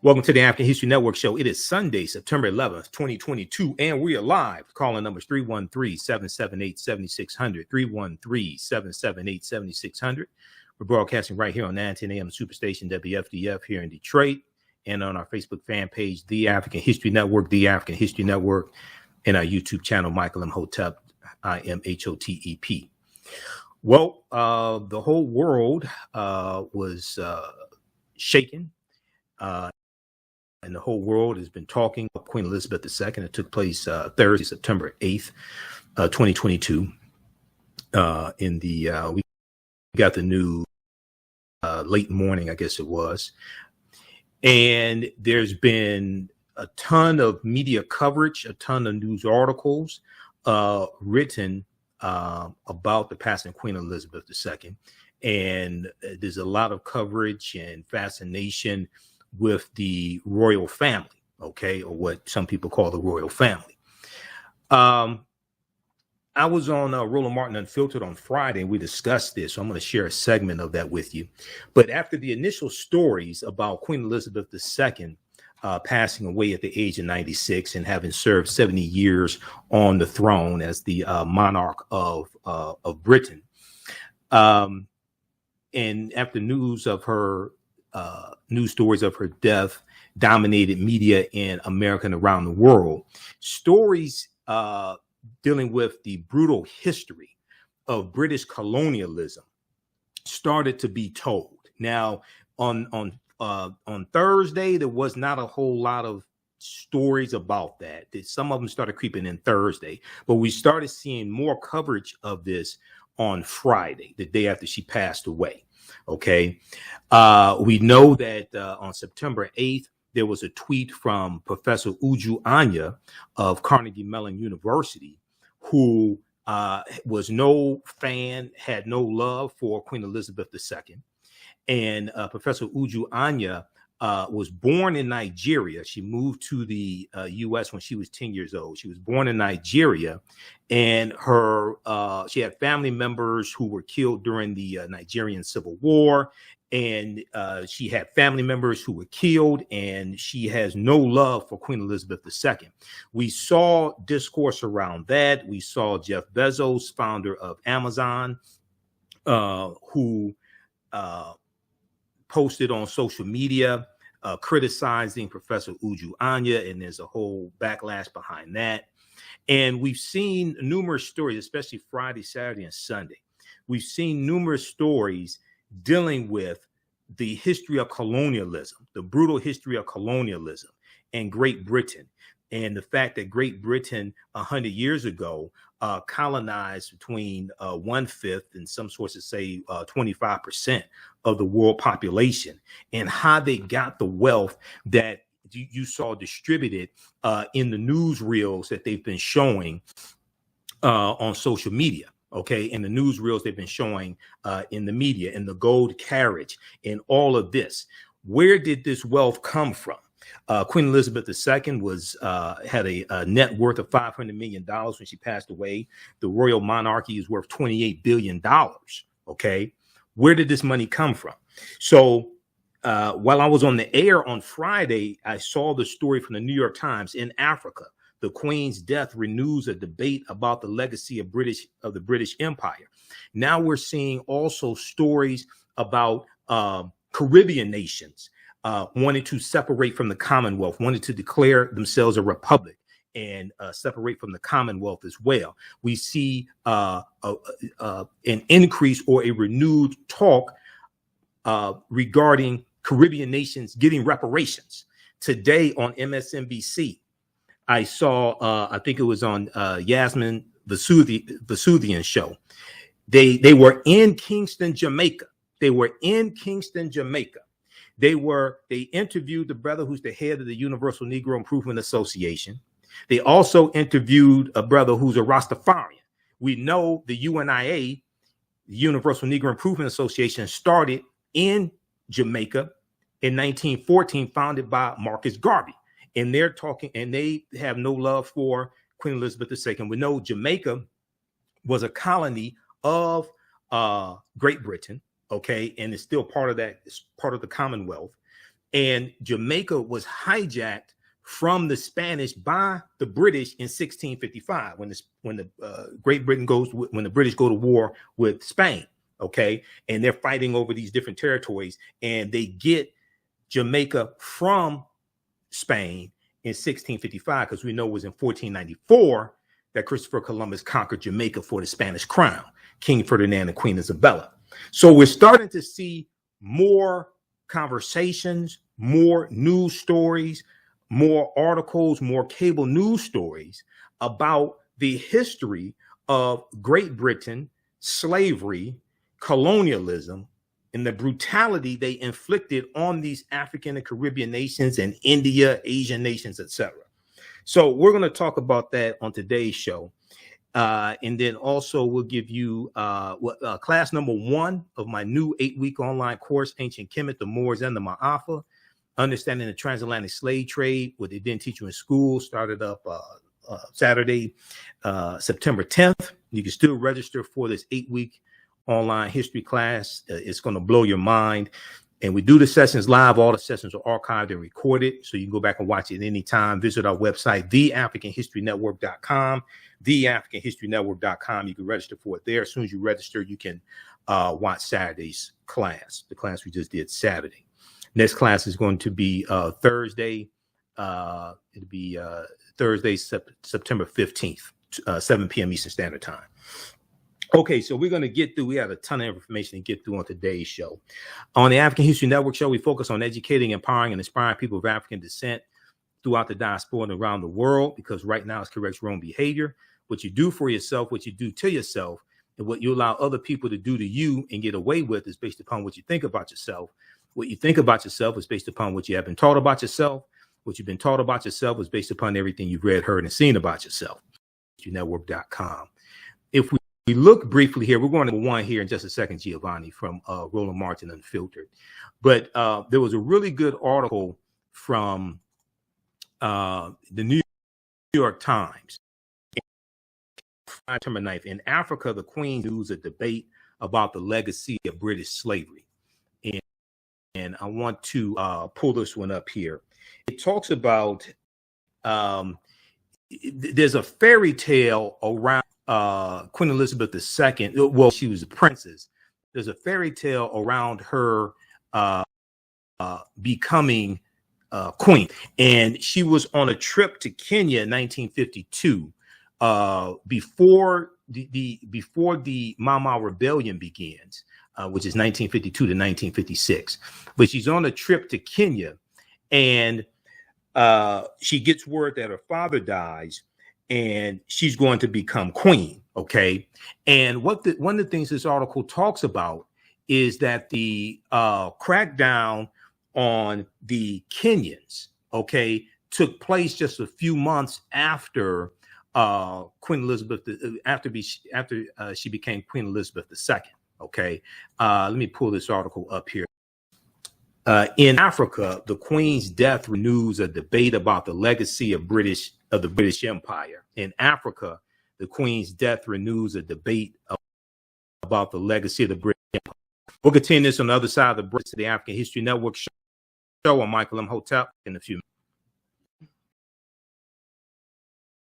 Welcome to the African History Network show. It is Sunday, September 11th, 2022, and we are live. Calling numbers 313-778-7600, 313-778-7600. We're broadcasting right here on 910 AM Superstation WFDF here in Detroit, and on our Facebook fan page, The African History Network, The African History Network, and our YouTube channel, Michael Imhotep, Imhotep. Well, the whole world was shaken. And the whole world has been talking about Queen Elizabeth II. It took place Thursday, September 8th, 2022. We got the news late morning, I guess it was. And there's been a ton of media coverage, a ton of news articles written about the passing of Queen Elizabeth II. And there's a lot of coverage and fascination with the royal family, okay, or what some people call the royal family. I was on Roland Martin Unfiltered on Friday, and we discussed this, so I'm going to share a segment of that with you. But after the initial stories about Queen Elizabeth II passing away at the age of 96 and having served 70 years on the throne as the monarch of Britain, and after news stories of her death dominated media in America and around the world, stories dealing with the brutal history of British colonialism started to be told. Now, on Thursday, there was not a whole lot of stories about that. Some of them started creeping in Thursday, but we started seeing more coverage of this on Friday, the day after she passed away. Okay. We know that on September 8th, there was a tweet from Professor Uju Anya of Carnegie Mellon University, who was no fan, had no love for Queen Elizabeth II. And Professor Uju Anya was born in Nigeria. She moved to the U.S. when she was 10 years old. She was born in Nigeria, and she had family members who were killed during the Nigerian Civil War, and she had family members who were killed, and she has no love for Queen Elizabeth II. We saw discourse around that. We saw Jeff Bezos, founder of Amazon, who posted on social media criticizing Professor Uju Anya, and there's a whole backlash behind that. And we've seen numerous stories, especially Friday, Saturday, and Sunday. We've seen numerous stories dealing with the history of colonialism, the brutal history of colonialism in Great Britain, and the fact that Great Britain 100 years ago colonized between 1/5 and some sources say 25% of the world population, and how they got the wealth that you saw distributed in the newsreels that they've been showing on social media. Okay, and the newsreels they've been showing in the media, and the gold carriage, and all of this. Where did this wealth come from? Queen Elizabeth II had a net worth of $500 million when she passed away. The royal monarchy is worth $28 billion. Okay, where did this money come from? So while I was on the air on Friday, I saw the story from the New York Times. In Africa, the Queen's death renews a debate about the legacy of the British Empire. Now we're seeing also stories about Caribbean nations wanted to separate from the Commonwealth, wanted to declare themselves a republic and separate from the Commonwealth as well. We see an increase or a renewed talk regarding Caribbean nations getting reparations. Today on MSNBC, I saw, I think it was on Yasmin Vesuvian show. They were in Kingston, Jamaica. They interviewed the brother who's the head of the Universal Negro Improvement Association. They also interviewed a brother who's a Rastafarian. We know the UNIA, the Universal Negro Improvement Association, started in Jamaica in 1914, founded by Marcus Garvey. And they're talking, and they have no love for Queen Elizabeth II. We know Jamaica was a colony of Great Britain. Okay, and it's still part of that. It's part of the Commonwealth. And Jamaica was hijacked from the Spanish by the British in 1655 when the when the British go to war with Spain. Okay, and they're fighting over these different territories, and they get Jamaica from Spain in 1655, because we know it was in 1494 that Christopher Columbus conquered Jamaica for the Spanish crown, King Ferdinand and Queen Isabella. So we're starting to see more conversations, more news stories, more articles, more cable news stories about the history of Great Britain, slavery, colonialism, and the brutality they inflicted on these African and Caribbean nations and India, Asian nations, etc. So we're going to talk about that on today's show. And then also we'll give you class number 1 of my new 8-week online course, Ancient Kemet, the Moors and the Ma'afa, Understanding the Transatlantic Slave Trade, what they didn't teach you in school, started up Saturday, September 10th. You can still register for this 8-week online history class. It's going to blow your mind. And we do the sessions live. All the sessions are archived and recorded, so you can go back and watch it anytime. Visit our website, TheAfricanHistoryNetwork.com, TheAfricanHistoryNetwork.com. You can register for it there. As soon as you register, you can watch Saturday's class, the class we just did Saturday. Next class is going to be Thursday. It'll be Thursday, September 15th, 7 p.m. Eastern Standard Time. Okay, so we're going to get through. We have a ton of information to get through on today's show. On the African History Network show, we focus on educating, empowering, and inspiring people of African descent throughout the diaspora and around the world, because right now it's correct your own behavior. What you do for yourself, what you do to yourself, and what you allow other people to do to you and get away with is based upon what you think about yourself. What you think about yourself is based upon what you have been taught about yourself. What you've been taught about yourself is based upon everything you've read, heard, and seen about yourself. Network.com. If we look briefly here, we're going to one here in just a second, Giovanni, from Roland Martin Unfiltered. But there was a really good article from the New York Times. September 9th. In Africa, the Queen leads a debate about the legacy of British slavery. And I want to pull this one up here. It talks about there's a fairy tale around Queen Elizabeth II. Well, she was a princess. There's a fairy tale around her becoming queen. And she was on a trip to Kenya in 1952 before the Mau Mau Rebellion begins, which is 1952 to 1956. But she's on a trip to Kenya, and she gets word that her father dies, and she's going to become queen. Okay. And one of the things this article talks about is that the crackdown on the Kenyans, okay, took place just a few months after Queen Elizabeth, after she became Queen Elizabeth II. Okay. Let me pull this article up here. In Africa, the Queen's death renews a debate about the legacy of the British Empire. In Africa, the Queen's death renews a debate about the legacy of the British Empire. We'll continue this on the other side of the break to the African History Network show. I'm Michael Imhotep in a few minutes.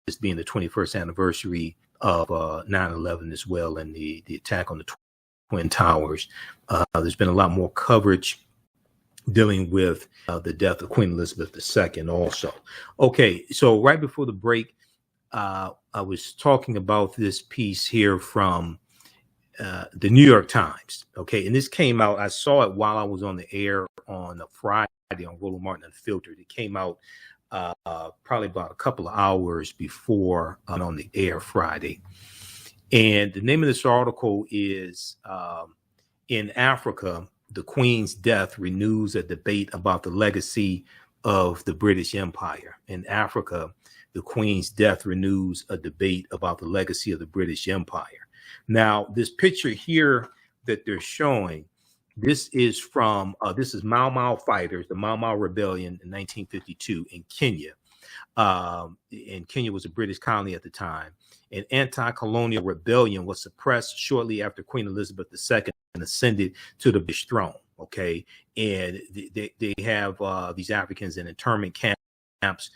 This being the 21st anniversary of 9/11 as well, and the attack on the Twin Towers. There's been a lot more coverage dealing with the death of Queen Elizabeth II also. Okay, so right before the break, I was talking about this piece here from the New York Times. Okay, and this came out, I saw it while I was on the air on a Friday on Roland Martin Unfiltered. It came out probably about a couple of hours before on the air Friday. And the name of this article is In Africa, the Queen's death renews a debate about the legacy of the British Empire. In Africa, the Queen's death renews a debate about the legacy of the British Empire. Now, this picture here that they're showing, this is from, this is Mau Mau fighters, the Mau Mau Rebellion in 1952 in Kenya. And Kenya was a British colony at the time. An anti-colonial rebellion was suppressed shortly after Queen Elizabeth II ascended to the British throne. Okay, and they have these Africans in internment camps.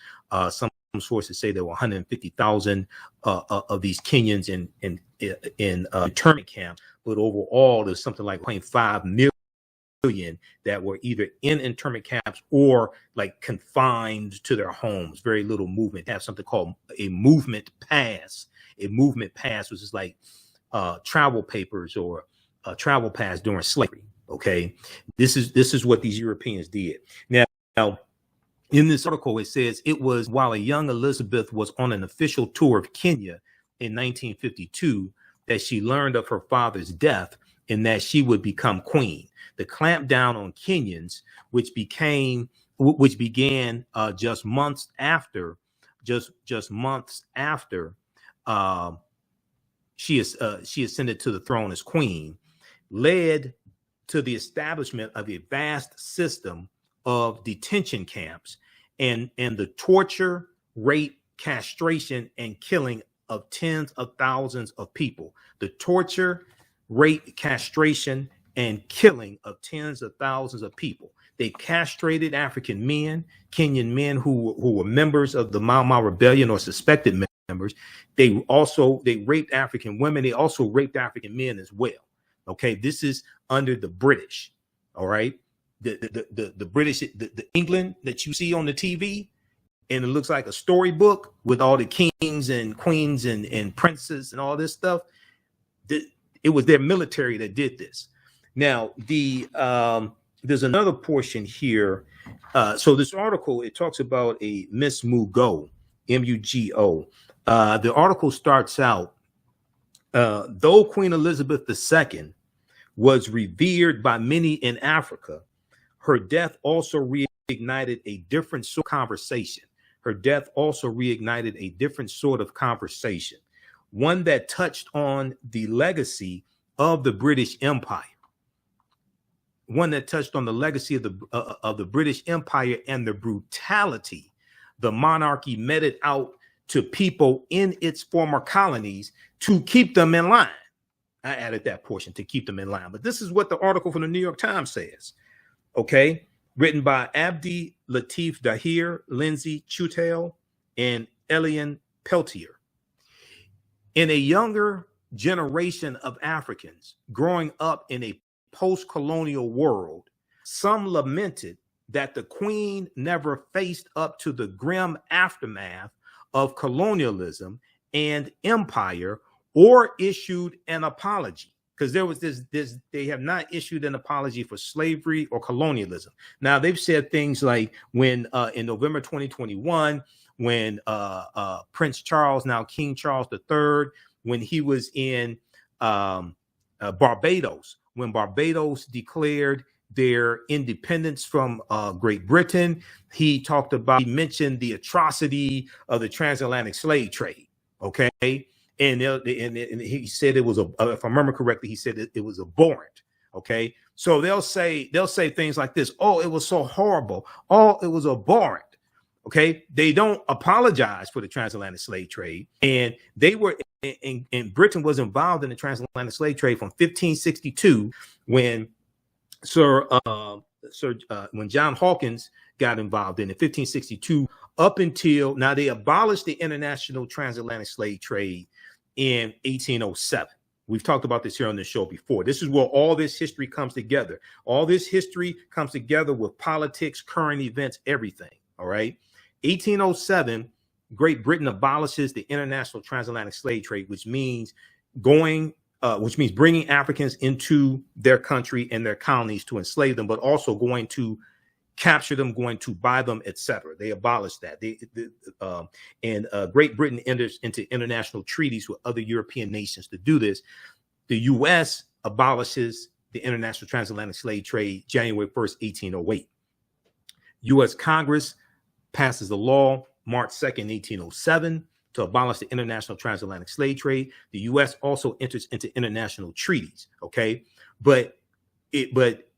Some sources say there were 150,000 of these Kenyans in internment camps, but overall there's something like 5 million that were either in internment camps or like confined to their homes. Very little movement. They have something called a movement pass. A movement pass, which is like travel papers or a travel pass during slavery. Okay, this is what these Europeans did. Now, in this article, it says it was while a young Elizabeth was on an official tour of Kenya in 1952 that she learned of her father's death and that she would become queen. The clampdown on Kenyans, which began just months after she ascended to the throne as queen, led to the establishment of a vast system of detention camps and the torture, rape, castration, and killing of tens of thousands of people. The torture, rape, castration, and killing of tens of thousands of people. They castrated African men, Kenyan men who were members of the Mau Mau Rebellion or suspected members. They raped African women. They also raped African men as well. Okay, this is under the British. All right, the British, the England that you see on the TV, and it looks like a storybook with all the kings and queens and princes and all this stuff. It was their military that did this. Now, there's another portion here. So this article, it talks about a Miss Mugo, M-U-G-O. The article starts out, though Queen Elizabeth II was revered by many in Africa, her death also reignited a different sort of conversation. One that touched on the legacy of the British Empire. Of the British Empire and the brutality the monarchy meted out to people in its former colonies to keep them in line. I added that portion, to keep them in line. But this is what the article from the New York Times says. Okay, written by Abdi Latif Dahir, Lindsay Chutel, and Elian Peltier. In a younger generation of Africans growing up in a post-colonial world, some lamented that the Queen never faced up to the grim aftermath of colonialism and empire or issued an apology, because there was this they have not issued an apology for slavery or colonialism. Now, they've said things like when in November 2021, when Prince Charles, now King Charles III, when he was in Barbados, when Barbados declared their independence from Great Britain, he mentioned the atrocity of the transatlantic slave trade. Okay. And he said it was if I remember correctly, he said it was abhorrent. Okay. So they'll say things like this. Oh, it was so horrible. Oh, it was abhorrent. Okay. They don't apologize for the transatlantic slave trade. And they were in Britain was involved in the transatlantic slave trade from 1562 when when John Hawkins got involved in 1562 up until now. They abolished the international transatlantic slave trade in 1807. We've talked about this here on the show before. This is where all this history comes together. All this history comes together with politics, current events, everything. All right. 1807, Great Britain abolishes the international transatlantic slave trade, which means bringing Africans into their country and their colonies to enslave them, but also going to capture them, going to buy them, etc. They abolished that. Great Britain enters into international treaties with other European nations to do this. The U.S. abolishes the international transatlantic slave trade January 1st, 1808. U.S. Congress passes the law March 2nd, 1807 to abolish the international transatlantic slave trade. The U.S. also enters into international treaties. Okay, but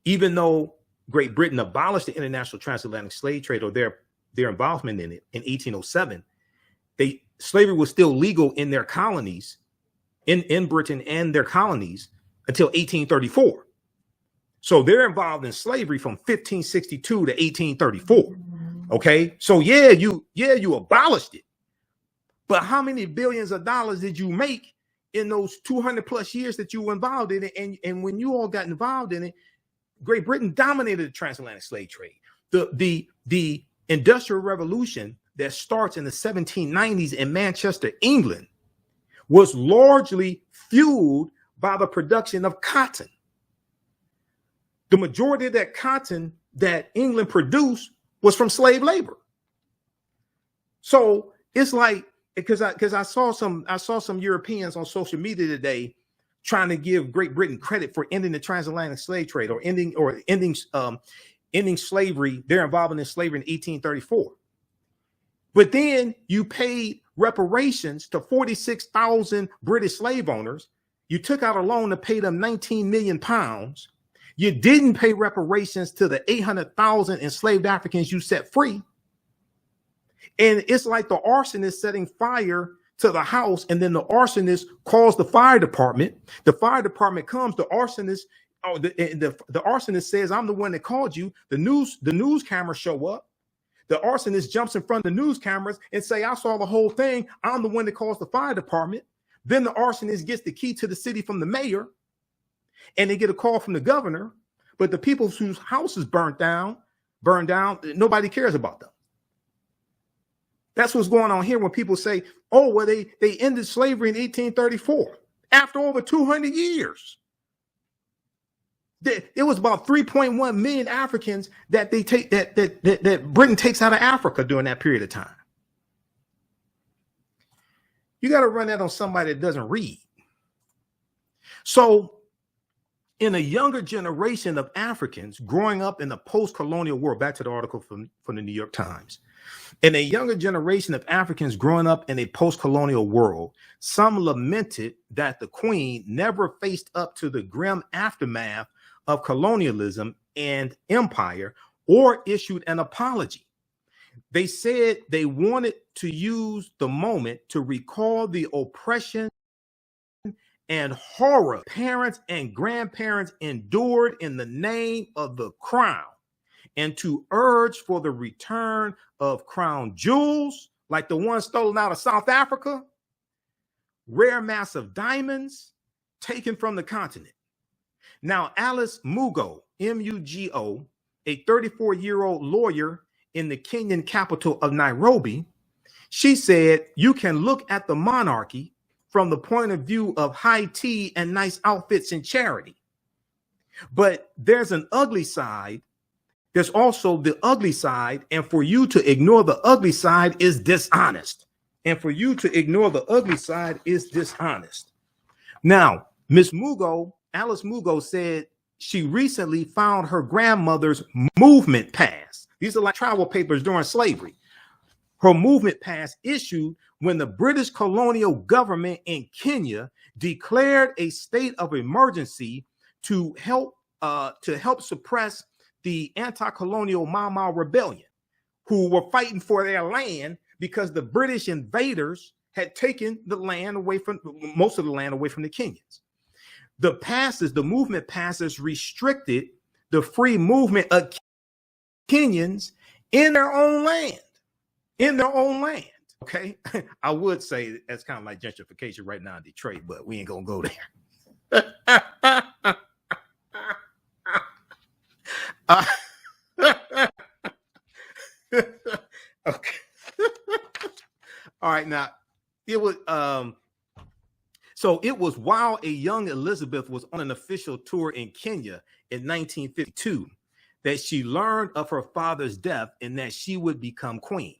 even though Great Britain abolished the international transatlantic slave trade, or their involvement in it in 1807, slavery was still legal in their colonies, in Britain and their colonies until 1834. So they're involved in slavery from 1562 to 1834. Okay, so yeah, you abolished it, but how many billions of dollars did you make in those 200 plus years that you were involved in it? And when you all got involved in it, Great Britain dominated the transatlantic slave trade. The Industrial Revolution that starts in the 1790s in Manchester, England, was largely fueled by the production of cotton. The majority of that cotton that England produced was from slave labor. So it's like, because I saw some Europeans on social media today trying to give Great Britain credit for ending the transatlantic slave trade or ending slavery, their involvement in slavery in 1834. But then you paid reparations to 46,000 British slave owners. You took out a loan to pay them 19 million pounds. You didn't pay reparations to the 800,000 enslaved Africans you set free. And it's like the arsonist setting fire to the house, and then the arsonist calls the fire department. The fire department comes, the arsonist says, "I'm the one that called you." The news cameras show up. The arsonist jumps in front of the news cameras and say, "I saw the whole thing. I'm the one that calls the fire department." Then the arsonist gets the key to the city from the mayor, and they get a call from the governor. But the people whose house is burned down, nobody cares about them. That's what's going on here when people say, "Oh, well, they ended slavery in 1834 after over 200 years." It was about 3.1 million Africans that that Britain takes out of Africa during that period of time. You got to run that on somebody that doesn't read. So in a younger generation of Africans growing up in the post-colonial world, back to the article from the New York Times, in a younger generation of Africans growing up in a post-colonial world, some lamented that the Queen never faced up to the grim aftermath of colonialism and empire or issued an apology. They said they wanted to use the moment to recall the oppression and horror parents and grandparents endured in the name of the crown, and to urge for the return of crown jewels like the ones stolen out of South Africa, rare massive diamonds taken from the continent. Now, Alice Mugo, M-U-G-O, a 34-year-old lawyer in the Kenyan capital of Nairobi, she said, "You can look at the monarchy from the point of view of high tea and nice outfits and charity. But there's an ugly side. There's also the ugly side. And for you to ignore the ugly side is dishonest. And for you to ignore the ugly side is dishonest." Now, Miss Mugo, Alice Mugo, said she recently found her grandmother's movement pass. These are like travel papers during slavery. Her movement pass issued when the British colonial government in Kenya declared a state of emergency to help suppress the anti-colonial Mau Mau rebellion, who were fighting for their land because the British invaders had taken the land away from most of the land away from the Kenyans. The movement passes restricted the free movement of Kenyans in their own land. Okay. I would say that's kind of like gentrification right now in Detroit, but we ain't gonna go there. Okay. All right. Now it was so it was while a young Elizabeth was on an official tour in Kenya in 1952 that she learned of her father's death and that she would become queen.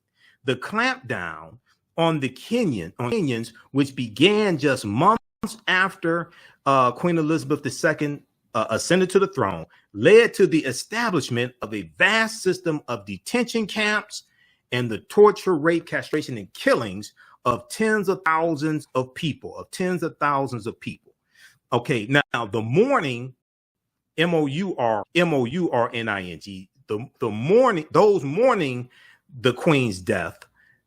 The clampdown on the Kenyans, which began just months after Queen Elizabeth II ascended to the throne, led to the establishment of a vast system of detention camps and the torture, rape, castration, and killings of tens of thousands of people, Okay, now the mourning, M-O-U-R-N-I-N-G, the mourning, those mourning the Queen's death,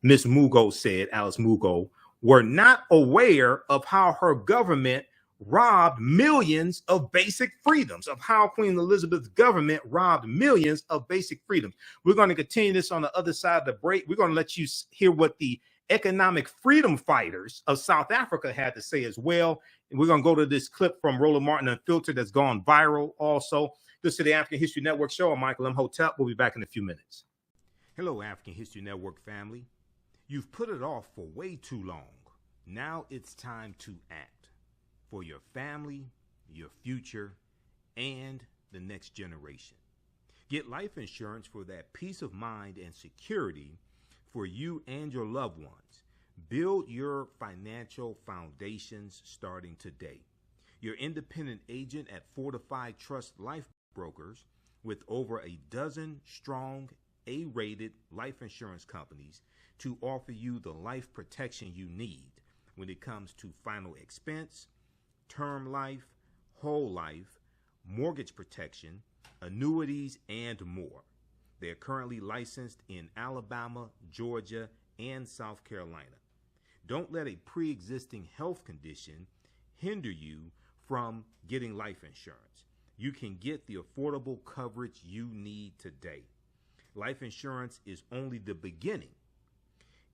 Miss Mugo said, Alice Mugo, were not aware of how her government robbed millions of basic freedoms, of how Queen Elizabeth's government robbed millions of basic freedoms. We're going to continue this on the other side of the break. We're going to let you hear what the economic freedom fighters of South Africa had to say as well. And we're going to go to this clip from Roland Martin Unfiltered that's gone viral also. This is the African History Network show. I'm Michael Imhotep. We'll be back in a few minutes. Hello, African History Network family. You've put it off for way too long. Now it's time to act for your family, your future, and the next generation. Get life insurance for that peace of mind and security for you and your loved ones. Build your financial foundations starting today. Your independent agent at Fortified Trust Life Brokers, with over a dozen strong A-rated life insurance companies to offer you the life protection you need when it comes to final expense, term life, whole life, mortgage protection, annuities, and more. They are currently licensed in Alabama, Georgia, and South Carolina. Don't let a pre-existing health condition hinder you from getting life insurance. You can get the affordable coverage you need today. Life insurance is only the beginning.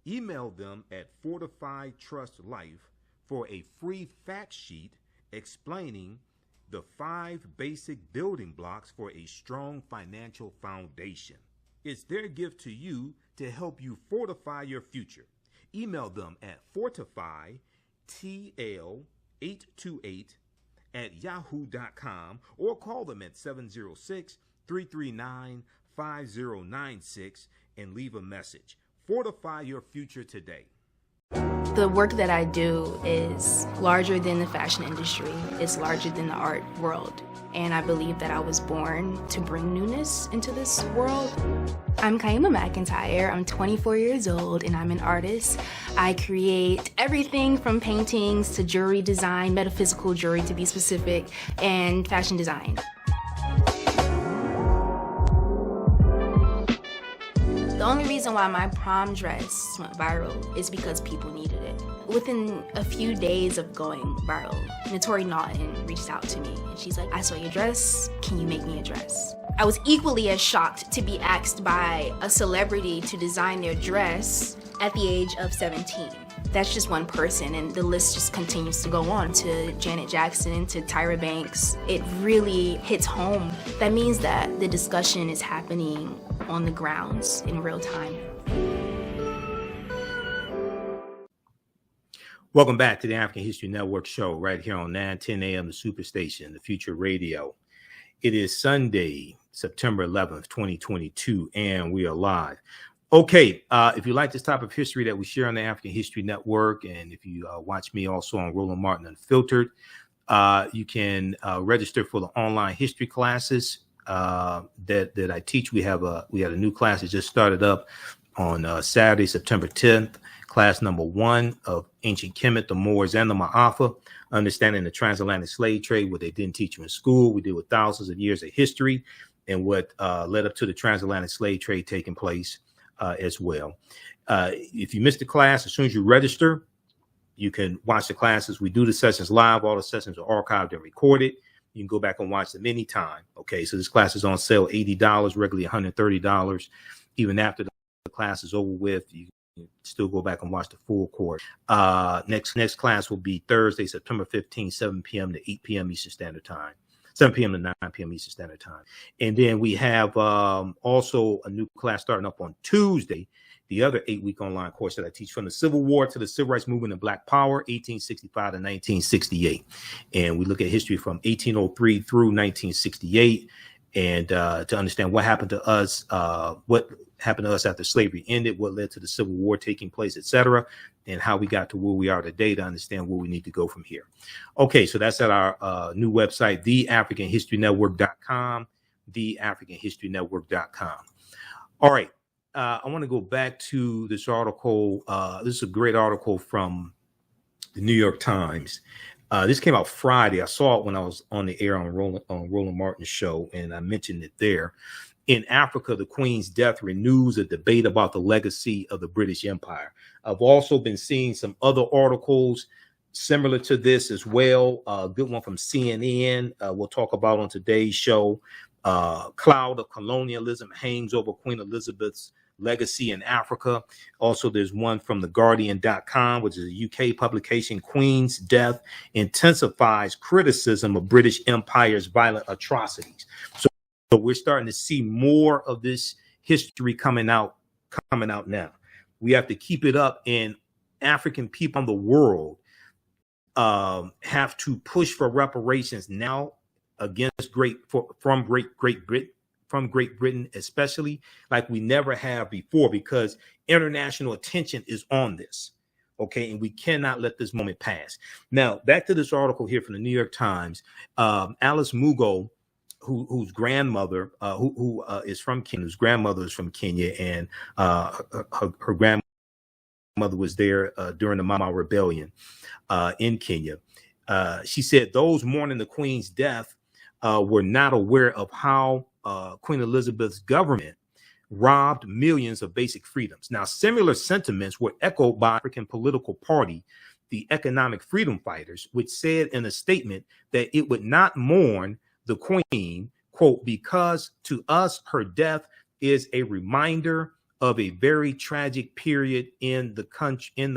Email them at Fortified Trust Life for a free fact sheet explaining the 5 basic building blocks for a strong financial foundation. It's their gift to you to help you fortify your future. Email them at fortifytl828@yahoo.com or call them at 706-339-5096 and leave a message. Fortify your future today. The work that I do is larger than the fashion industry. It's larger than the art world. And I believe that I was born to bring newness into this world. I'm Kaima McIntyre. I'm 24 years old and I'm an artist. I create everything from paintings to jewelry design, metaphysical jewelry to be specific, and fashion design. The only reason why my prom dress went viral is because people needed it. Within a few days of going viral, Notori Naughton reached out to me and she's like, I saw your dress, can you make me a dress? I was equally as shocked to be asked by a celebrity to design their dress at the age of 17. That's just one person, and the list just continues to go on to Janet Jackson, to Tyra Banks. It really hits home. That means that the discussion is happening on the grounds in real time. Welcome back to the African History Network show right here on 910 a.m. the Superstation, the Future Radio. It is Sunday, September 11th, 2022, and we are live. Okay, if you like this type of history that we share on the African History Network, and if you watch me also on Roland Martin Unfiltered, you can register for the online history classes that I teach. We had a new class that just started up on Saturday, September 10th, class number 1 of Ancient Kemet, the Moors, and the Ma'afa, understanding the transatlantic slave trade, what they didn't teach you in school. We deal with thousands of years of history and what led up to the transatlantic slave trade taking place as well. If you missed the class, as soon as you register, you can watch the classes. We do the sessions live. All the sessions are archived and recorded. You can go back and watch them anytime. Okay, so this class is on sale, $80, regularly $130. Even after the class is over with, you can still go back and watch the full course. Next class will be Thursday, September 15th, 7 p.m. to 8 p.m. Eastern Standard Time. 7 p.m. to 9 p.m. Eastern Standard Time. And then we have also a new class starting up on Tuesday, the other 8-week online course that I teach, from the Civil War to the Civil Rights Movement and Black Power, 1865 to 1968. And we look at history from 1803 through 1968, and to understand what happened to us, after slavery ended, what led to the Civil War taking place, etc., and how we got to where we are today, to understand where we need to go from here. Okay, so that's at our new website, TheAHNShow.com, TheAHNShow.com. All right, I want to go back to this article. This is a great article from the New York Times. This came out Friday. I saw it when I was on the air on Roland Martin's show, and I mentioned it there. In Africa, the Queen's death renews a debate about the legacy of the British Empire. I've also been seeing some other articles similar to this as well. A good one from CNN. We'll talk about on today's show. Cloud of Colonialism hangs over Queen Elizabeth's legacy in Africa. Also, there's one from theguardian.com, which is a UK publication. Queen's death intensifies criticism of British Empire's violent atrocities. So we're starting to see more of this history coming out now. We have to keep it up, and African people in the world have to push for reparations now against Great Britain, especially like we never have before, because international attention is on this. Okay, and we cannot let this moment pass. Now, back to this article here from the New York Times. Alice Mugo, whose grandmother, who is from Kenya, whose grandmother is from Kenya, and her grandmother was there during the Mama Rebellion in Kenya. She said those mourning the Queen's death were not aware of how Queen Elizabeth's government robbed millions of basic freedoms. Now, similar sentiments were echoed by African political party, the Economic Freedom Fighters, which said in a statement that it would not mourn the Queen, quote, because to us her death is a reminder of a very tragic period in the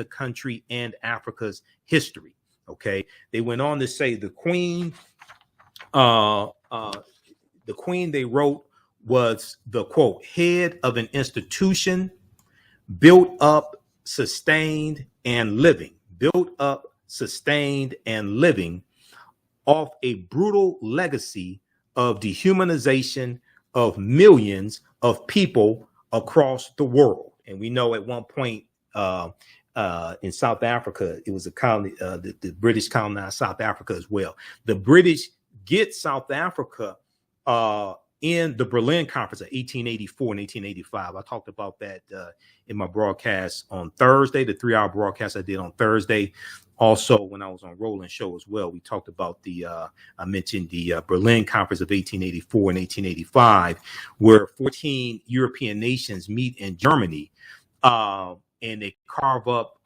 country and Africa's history. Okay, they went on to say the Queen, they wrote, was the, quote, head of an institution built up, sustained, and living off a brutal legacy of dehumanization of millions of people across the world. And we know at one point in South Africa, it was a colony, the British colonized South Africa as well. The British get South Africa in the Berlin Conference of 1884 and 1885. I talked about that in my broadcast on Thursday, the 3-hour broadcast I did on Thursday. Also, when I was on Roland Show as well, we talked about I mentioned the Berlin Conference of 1884 and 1885, where 14 European nations meet in Germany, and they carve up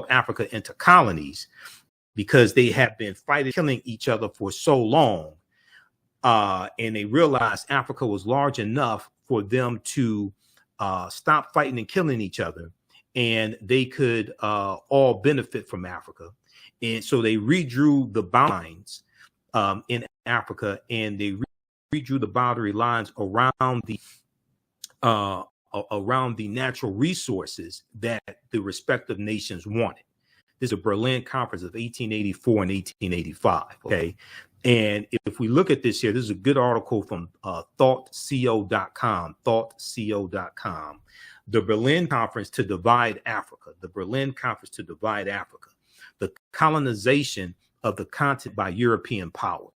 Africa into colonies, because they have been fighting, killing each other for so long. And they realized Africa was large enough for them to stop fighting and killing each other, and they could all benefit from Africa. And so they redrew the boundaries in Africa, and they redrew the boundary lines around the natural resources that the respective nations wanted. This is a Berlin Conference of 1884 and 1885. Okay. And if we look at this here, this is a good article from thoughtco.com, thoughtco.com. The Berlin Conference to Divide Africa, the colonization of the continent by European powers.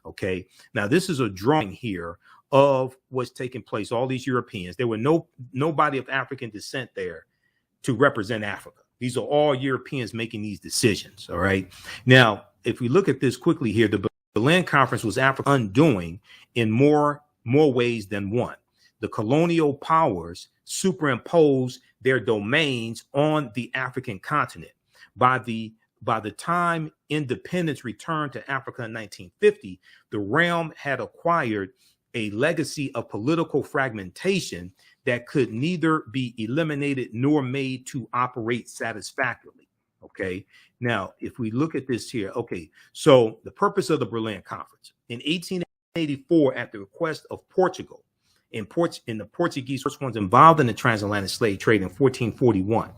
Okay. Now, this is a drawing here of what's taking place. All these Europeans, there were nobody of African descent there to represent Africa. These are all Europeans making these decisions. All right. Now, if we look at this quickly here, the Berlin Conference was Africa's undoing in more ways than one. The colonial powers superimposed their domains on the African continent. By the time independence returned to Africa in 1950, the realm had acquired a legacy of political fragmentation that could neither be eliminated nor made to operate satisfactorily. Okay. Now, if we look at this here, okay, so the purpose of the Berlin Conference in 1884, at the request of Portugal, in the Portuguese first ones involved in the transatlantic slave trade in 1441.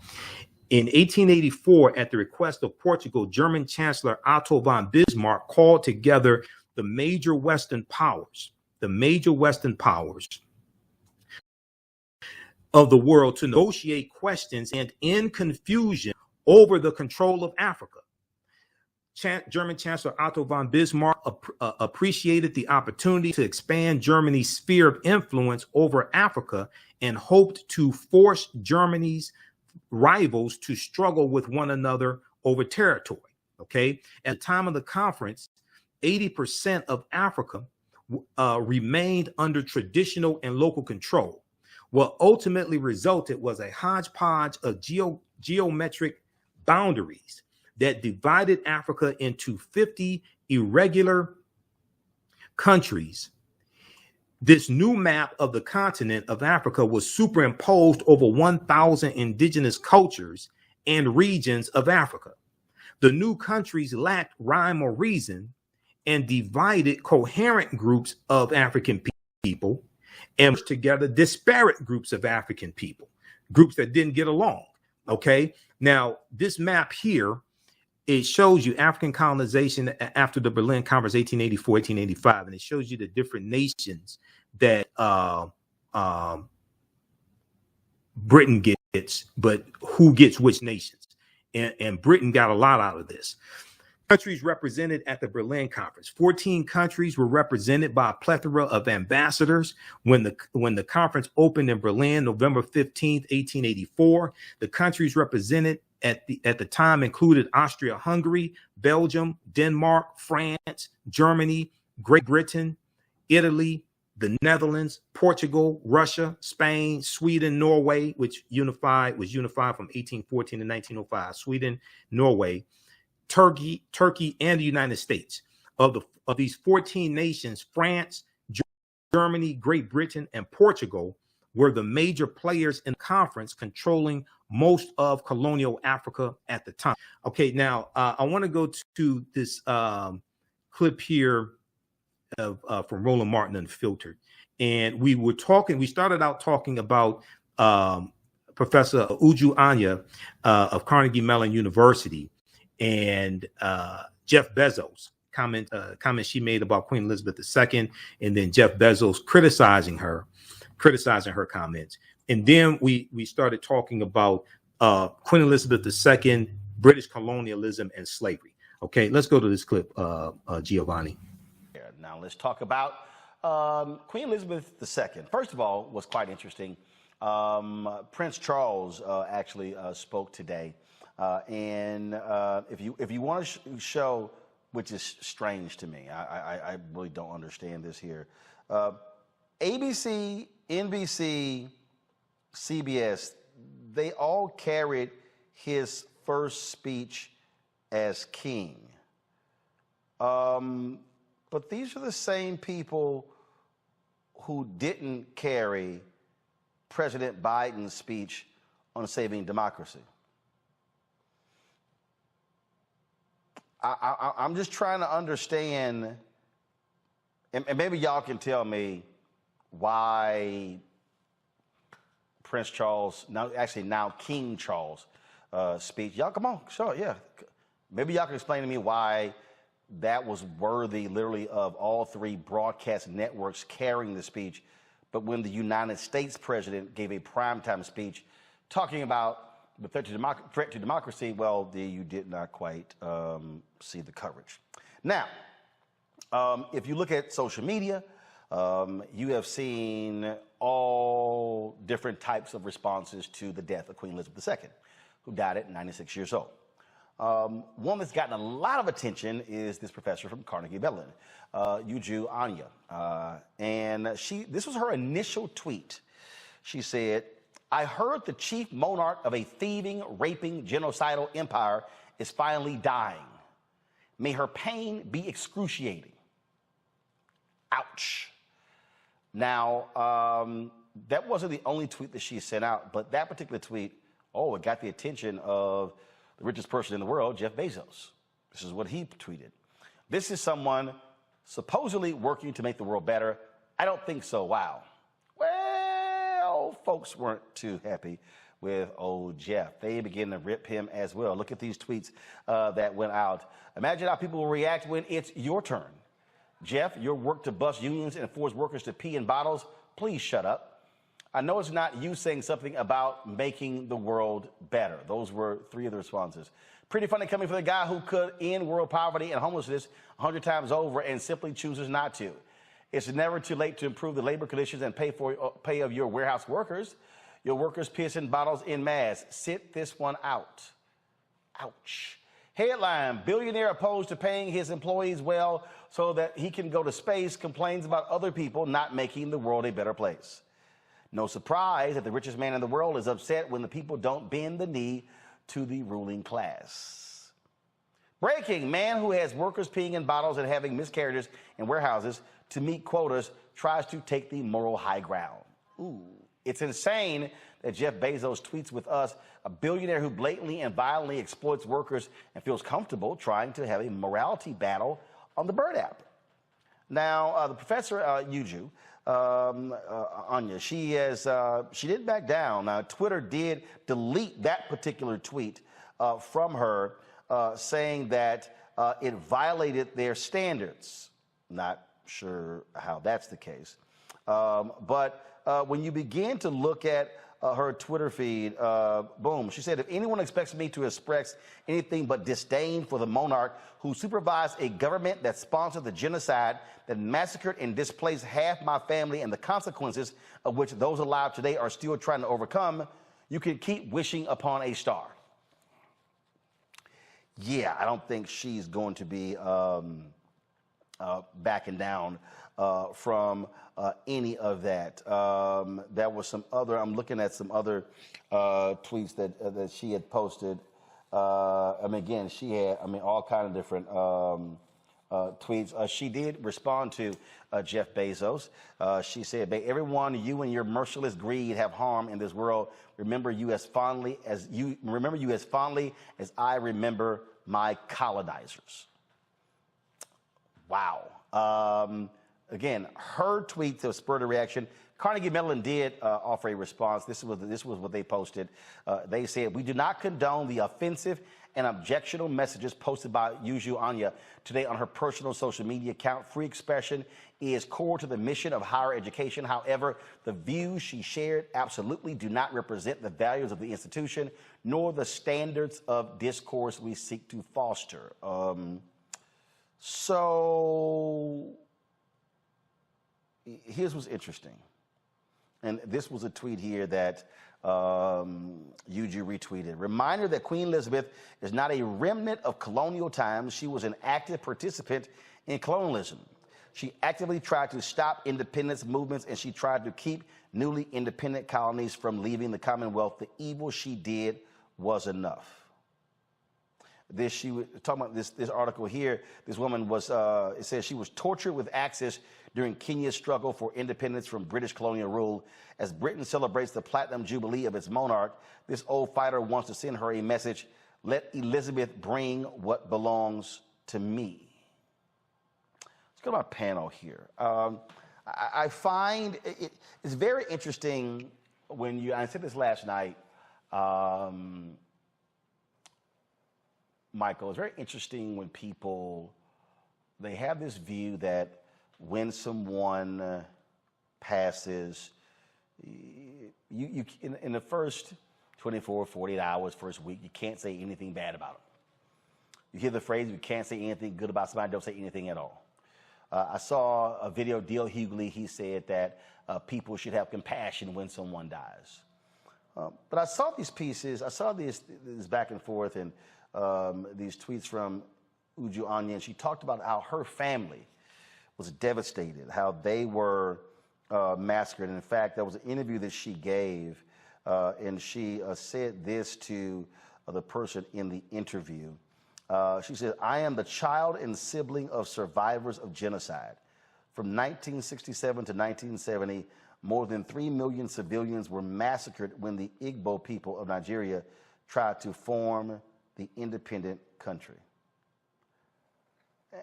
In 1884, at the request of Portugal, German Chancellor Otto von Bismarck called together the major Western powers of the world to negotiate questions and end confusion over the control of Africa. German Chancellor Otto von Bismarck appreciated the opportunity to expand Germany's sphere of influence over Africa and hoped to force Germany's rivals to struggle with one another over territory. Okay. At the time of the conference, 80% of Africa remained under traditional and local control. What ultimately resulted was a hodgepodge of geometric boundaries that divided Africa into 50 irregular countries, this new map of the continent of Africa was superimposed over 1,000 indigenous cultures and regions of Africa. The new countries lacked rhyme or reason and divided coherent groups of African people and pushed together disparate groups of African people, groups that didn't get along. Okay. Now, this map here, it shows you African colonization after the Berlin Conference, 1884, 1885, and it shows you the different nations that Britain gets, but who gets which nations. And Britain got a lot out of this. Countries represented at the Berlin Conference. 14 countries were represented by a plethora of ambassadors. When the conference opened in Berlin, November 15th, 1884, the countries represented at the time included Austria-Hungary, Belgium, Denmark, France, Germany, Great Britain, Italy, the Netherlands, Portugal, Russia, Spain, Sweden, Norway, which was unified from 1814 to 1905. Sweden, Norway, Turkey, and the United States. Of these 14 nations, France, Germany, Great Britain, and Portugal were the major players in the conference, controlling most of colonial Africa at the time. Okay, now I want to go to this clip here from Roland Martin Unfiltered. And we started out talking about Professor Uju Anya of Carnegie Mellon University and Jeff Bezos comment she made about Queen Elizabeth II, and then Jeff Bezos criticizing her comments. And then we started talking about Queen Elizabeth II, British colonialism, and slavery. Okay, let's go to this clip, Giovanni. Now let's talk about Queen Elizabeth II. First of all, what's quite interesting, Prince Charles actually spoke today. And if you want to show, which is strange to me, I really don't understand this here. ABC, NBC, CBS, they all carried his first speech as king. But these are the same people who didn't carry President Biden's speech on saving democracy. I'm just trying to understand, and maybe y'all can tell me why Prince Charles, now King Charles, speech. Y'all come on, sure, yeah. Maybe y'all can explain to me why that was worthy, literally, of all three broadcast networks carrying the speech. But when the United States president gave a primetime speech talking about the threat to democracy, well, you did not quite see the coverage. Now, if you look at social media, you have seen all different types of responses to the death of Queen Elizabeth II, who died at 96 years old. One that's gotten a lot of attention is this professor from Carnegie Mellon, Uju Anya. And this was her initial tweet. She said, "I heard the chief monarch of a thieving, raping, genocidal empire is finally dying. May her pain be excruciating." Ouch. Now, that wasn't the only tweet that she sent out, but that particular tweet, it got the attention of the richest person in the world, Jeff Bezos. This is what he tweeted. "This is someone supposedly working to make the world better. I don't think so. Wow." Well, folks weren't too happy with old Jeff. They began to rip him as well. Look at these tweets that went out. "Imagine how people will react when it's your turn. Jeff, your work to bust unions and force workers to pee in bottles, please shut up. I know it's not you saying something about making the world better." Those were three of the responses. "Pretty funny coming from the guy who could end world poverty and homelessness 100 times over and simply chooses not to. It's never too late to improve the labor conditions and pay of your warehouse workers. Your workers piss in bottles en masse. Sit this one out." Ouch. Headline: "Billionaire opposed to paying his employees well so that he can go to space complains about other people not making the world a better place. No surprise that the richest man in the world is upset when the people don't bend the knee to the ruling class. Breaking: man who has workers peeing in bottles and having miscarriages in warehouses to meet quotas tries to take the moral high ground. Ooh, it's insane that Jeff Bezos tweets with us, a billionaire who blatantly and violently exploits workers and feels comfortable trying to have a morality battle on the Bird app. Now, the professor, Uju Anya, she didn't back down. Now, Twitter did delete that particular tweet from her, saying that it violated their standards. Not sure how that's the case. But when you begin to look at her Twitter feed, boom, she said, if anyone expects me to express anything but disdain for the monarch who supervised a government that sponsored the genocide that massacred and displaced half my family and the consequences of which those alive today are still trying to overcome, you can keep wishing upon a star. Yeah, I don't think she's going to be backing down from any of that. There was some other, I'm looking at some other tweets that she had posted. Again, she had, all kind of different tweets. She did respond to Jeff Bezos. She said, "May everyone you and your merciless greed have harm in this world. Remember you as fondly as I remember my colonizers." Wow. Again, her tweet that spurred a reaction. Carnegie Mellon did offer a response. This was what they posted. They said, "We do not condone the offensive and objectionable messages posted by Uju Anya today on her personal social media account. Free expression is core to the mission of higher education. However, the views she shared absolutely do not represent the values of the institution, nor the standards of discourse we seek to foster." So here's what's interesting. And this was a tweet here that Uju retweeted. "Reminder that Queen Elizabeth is not a remnant of colonial times. She was an active participant in colonialism. She actively tried to stop independence movements, and she tried to keep newly independent colonies from leaving the Commonwealth. The evil she did was enough." She was talking about this article here. This woman was, it says she was tortured with axes during Kenya's struggle for independence from British colonial rule. As Britain celebrates the platinum jubilee of its monarch, this old fighter wants to send her a message: let Elizabeth bring what belongs to me. Let's go to my panel here. I find it's very interesting when I said this last night, Michael, it's very interesting when people, they have this view that when someone passes, you in the first 24, 48 hours, first week, you can't say anything bad about them. You hear the phrase, you can't say anything good about somebody, don't say anything at all. I saw a video, Dale Hughley, he said that people should have compassion when someone dies. But I saw these pieces, I saw this back and forth, and these tweets from Uju Anya, and she talked about how her family was devastated, how they were massacred. And in fact, there was an interview that she gave, and she said this to the person in the interview. She said, "I am the child and sibling of survivors of genocide. From 1967 to 1970, more than 3 million civilians were massacred when the Igbo people of Nigeria tried to form the independent country."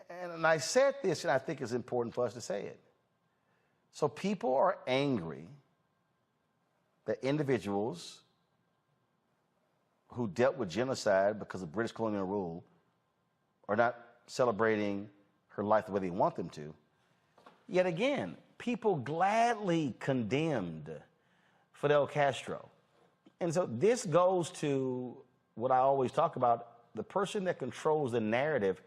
And I said this, and I think it's important for us to say it. So people are angry that individuals who dealt with genocide because of British colonial rule are not celebrating her life the way they want them to. Yet again, people gladly condemned Fidel Castro. And so this goes to what I always talk about: the person that controls the narrative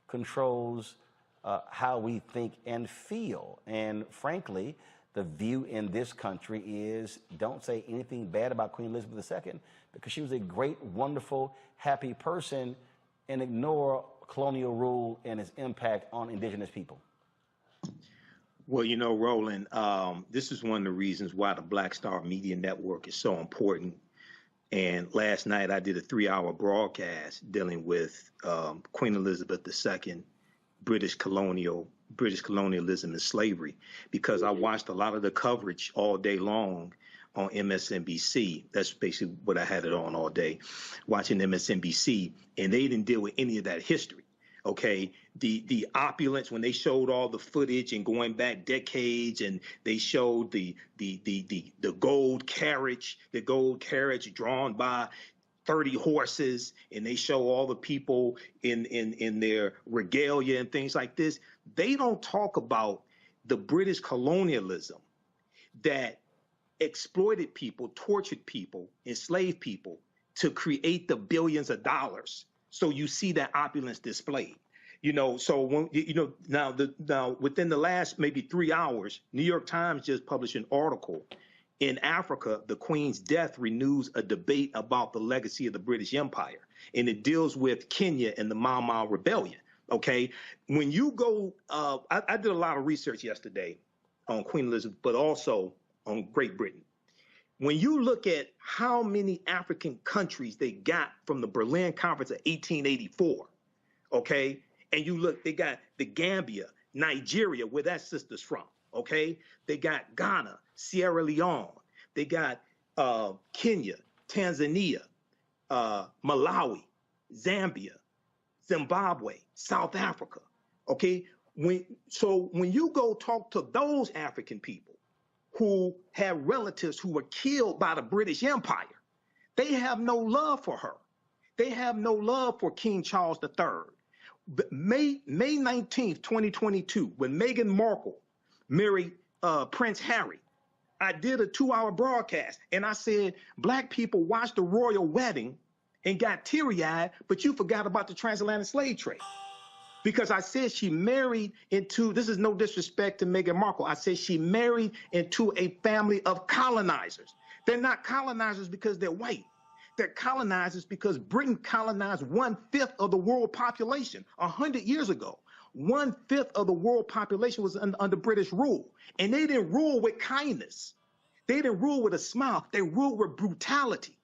controls how we think and feel. And frankly, the view in this country is don't say anything bad about Queen Elizabeth II because she was a great, wonderful, happy person, and ignore colonial rule and its impact on indigenous people. Well, you know, Roland, this is one of the reasons why the Black Star Media Network is so important. And last night I did a 3-hour broadcast dealing with Queen Elizabeth II, British colonialism and slavery, because I watched a lot of the coverage all day long on MSNBC. That's basically what I had it on all day, watching MSNBC, and they didn't deal with any of that history. Okay, the opulence, when they showed all the footage and going back decades, and they showed the gold carriage drawn by 30 horses, and they show all the people in their regalia and things like this. They don't talk about the British colonialism that exploited people, tortured people, enslaved people to create the billions of dollars. So you see that opulence displayed, So when now within the last maybe 3 hours, New York Times just published an article. In Africa, the Queen's death renews a debate about the legacy of the British Empire, and it deals with Kenya and the Mau Mau Rebellion. Okay, when you go, I did a lot of research yesterday on Queen Elizabeth, but also on Great Britain. When you look at how many African countries they got from the Berlin Conference of 1884, okay, and you look, they got the Gambia, Nigeria, where that sister's from, okay, they got Ghana, Sierra Leone, they got Kenya, Tanzania, Malawi, Zambia, Zimbabwe, South Africa, okay. When you go talk to those African people who have relatives who were killed by the British Empire, they have no love for her. They have no love for King Charles III. May 19th, 2022, when Meghan Markle married Prince Harry, I did a 2-hour broadcast, and I said, Black people watched the royal wedding and got teary-eyed, but you forgot about the transatlantic slave trade. Because I said she married into, this is no disrespect to Meghan Markle, I said she married into a family of colonizers. They're not colonizers because they're white. They're colonizers because Britain colonized 1/5 of the world population 100 years ago. 1/5 of the world population was under British rule. And they didn't rule with kindness. They didn't rule with a smile. They ruled with brutality.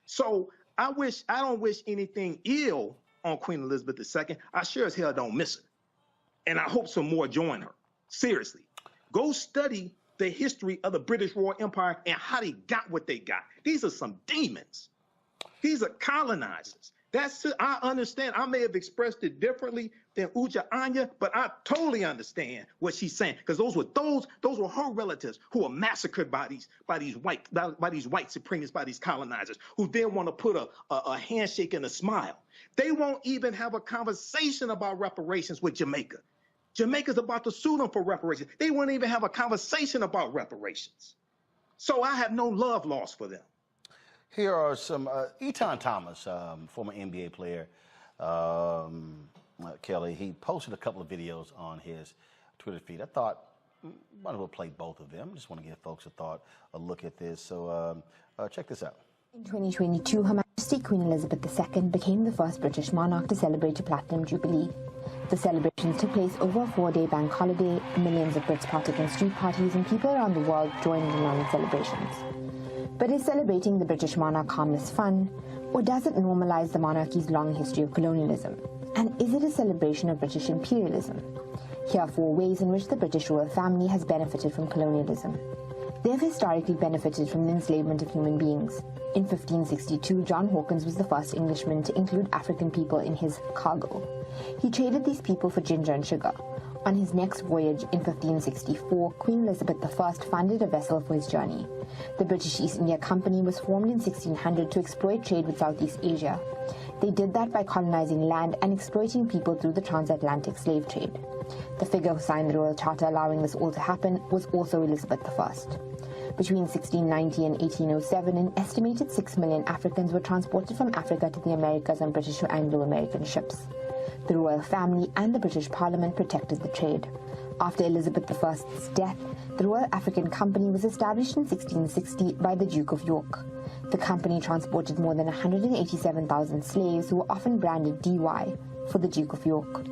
So I don't wish anything ill on Queen Elizabeth II. I sure as hell don't miss her. And I hope some more join her. Seriously. Go study the history of the British Royal Empire and how they got what they got. These are some demons. These are colonizers. That's it. I understand. I may have expressed it differently than Uju Anya, but I totally understand what she's saying, because those were her relatives who were massacred by these white supremacists, by these colonizers, who then want to put a handshake and a smile. They won't even have a conversation about reparations with Jamaica. Jamaica's about to sue them for reparations. They won't even have a conversation about reparations. So I have no love lost for them. Here are some, Etan Thomas, former NBA player, Kelly, he posted a couple of videos on his Twitter feed. I thought, might as well play both of them. Just want to give folks a look at this. So check this out. In 2022, Her Majesty Queen Elizabeth II became the first British monarch to celebrate a Platinum Jubilee. The celebrations took place over a 4-day bank holiday. Millions of Brits partook in street parties, and people around the world joined in on the celebrations. But is celebrating the British monarch harmless fun, or does it normalize the monarchy's long history of colonialism? And is it a celebration of British imperialism? Here are 4 ways in which the British royal family has benefited from colonialism. They have historically benefited from the enslavement of human beings. In 1562, John Hawkins was the first Englishman to include African people in his cargo. He traded these people for ginger and sugar. On his next voyage in 1564, Queen Elizabeth I funded a vessel for his journey. The British East India Company was formed in 1600 to exploit trade with Southeast Asia. They did that by colonizing land and exploiting people through the transatlantic slave trade. The figure who signed the Royal Charter allowing this all to happen was also Elizabeth I. Between 1690 and 1807, an estimated 6 million Africans were transported from Africa to the Americas on British or Anglo-American ships. The royal family and the British Parliament protected the trade. After Elizabeth I's death, the Royal African Company was established in 1660 by the Duke of York. The company transported more than 187,000 slaves who were often branded DY, for the Duke of York.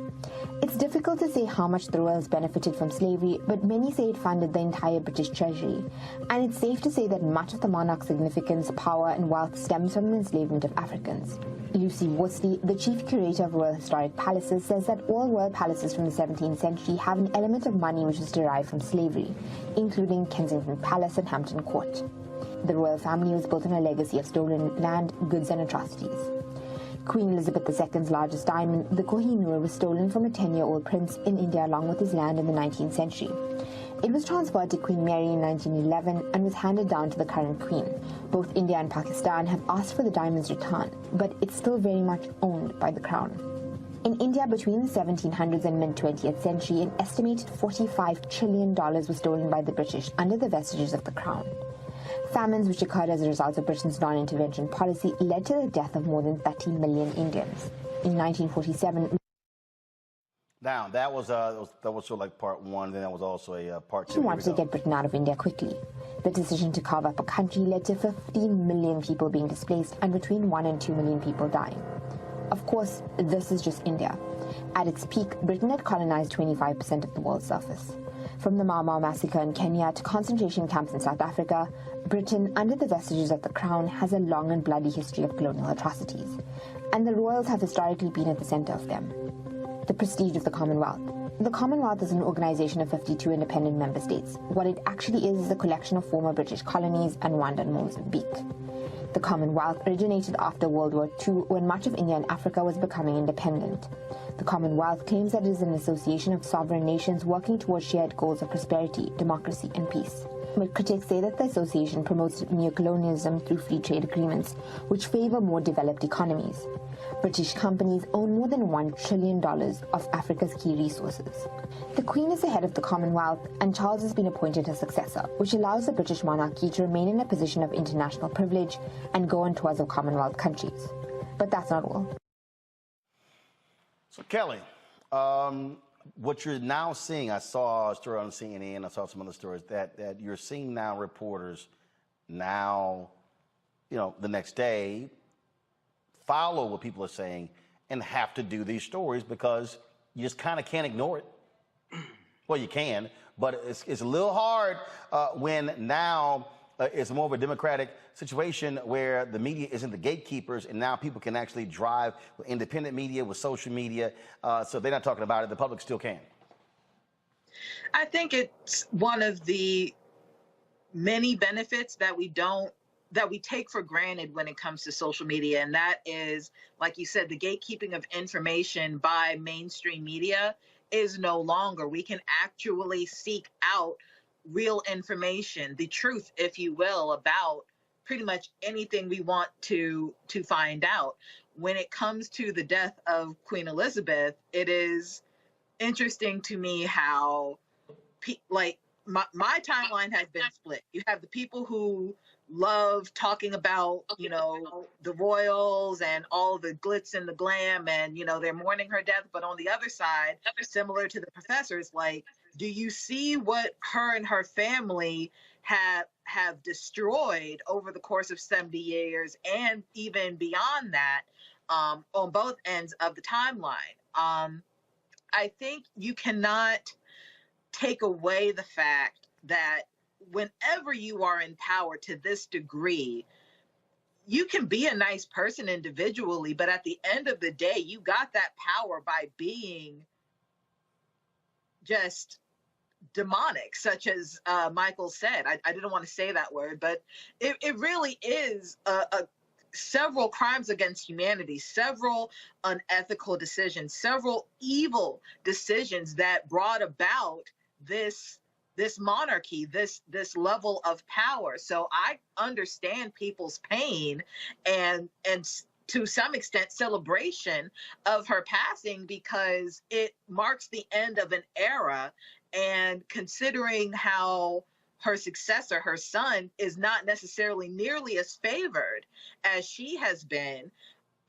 It's difficult to say how much the royals benefited from slavery, but many say it funded the entire British treasury. And it's safe to say that much of the monarch's significance, power, and wealth stems from the enslavement of Africans. Lucy Worsley, the chief curator of Royal Historic Palaces, says that all royal palaces from the 17th century have an element of money which was derived from slavery, including Kensington Palace and Hampton Court. The royal family was built on a legacy of stolen land, goods, and atrocities. Queen Elizabeth II's largest diamond, the Kohinoor, was stolen from a 10-year-old prince in India along with his land in the 19th century. It was transferred to Queen Mary in 1911 and was handed down to the current queen. Both India and Pakistan have asked for the diamond's return, but it's still very much owned by the crown. In India, between the 1700s and mid-20th century, an estimated $45 trillion was stolen by the British under the vestiges of the crown. Famines which occurred as a result of Britain's non-intervention policy led to the death of more than 30 million Indians. In 1947, Now, that was sort of like part one, then that was also a part two. Britain wanted to get Britain out of India quickly. The decision to carve up a country led to 15 million people being displaced and between 1 and 2 million people dying. Of course, this is just India. At its peak, Britain had colonized 25% of the world's surface. From the Mau Mau massacre in Kenya to concentration camps in South Africa, Britain, under the vestiges of the crown, has a long and bloody history of colonial atrocities, and the royals have historically been at the center of them. The prestige of the Commonwealth. The Commonwealth is an organization of 52 independent member states. What it actually is a collection of former British colonies and Rwanda and Mozambique. The Commonwealth originated after World War II, when much of India and Africa was becoming independent. The Commonwealth claims that it is an association of sovereign nations working towards shared goals of prosperity, democracy, and peace. But critics say that the association promotes neocolonialism through free trade agreements, which favor more developed economies. British companies own more than $1 trillion of Africa's key resources. The Queen is the head of the Commonwealth, and Charles has been appointed her successor, which allows the British monarchy to remain in a position of international privilege and go on tours of Commonwealth countries. But that's not all. So, Kelly, what you're now seeing, I saw a story on CNN, I saw some other stories, that you're seeing now reporters now, the next day, follow what people are saying and have to do these stories because you just kind of can't ignore it. Well, you can, but it's a little hard when now it's more of a democratic situation where the media isn't the gatekeepers, and now people can actually drive with independent media, with social media. So if they're not talking about it, the public still can. I think it's one of the many benefits that we take for granted when it comes to social media. And that is, like you said, the gatekeeping of information by mainstream media is no longer. We can actually seek out real information, the truth, if you will, about pretty much anything we want to find out. When it comes to the death of Queen Elizabeth, it is interesting to me how my timeline has been split. You have the people who love talking about, the royals and all the glitz and the glam, and, they're mourning her death. But on the other side, similar to the professors, do you see what her and her family have destroyed over the course of 70 years and even beyond that, on both ends of the timeline? I think you cannot take away the fact that whenever you are in power to this degree, you can be a nice person individually, but at the end of the day, you got that power by being just demonic, such as Michael said. I didn't want to say that word, but it really is several crimes against humanity, several unethical decisions, several evil decisions that brought about this monarchy, this level of power. So I understand people's pain and to some extent celebration of her passing, because it marks the end of an era. And considering how her successor, her son, is not necessarily nearly as favored as she has been,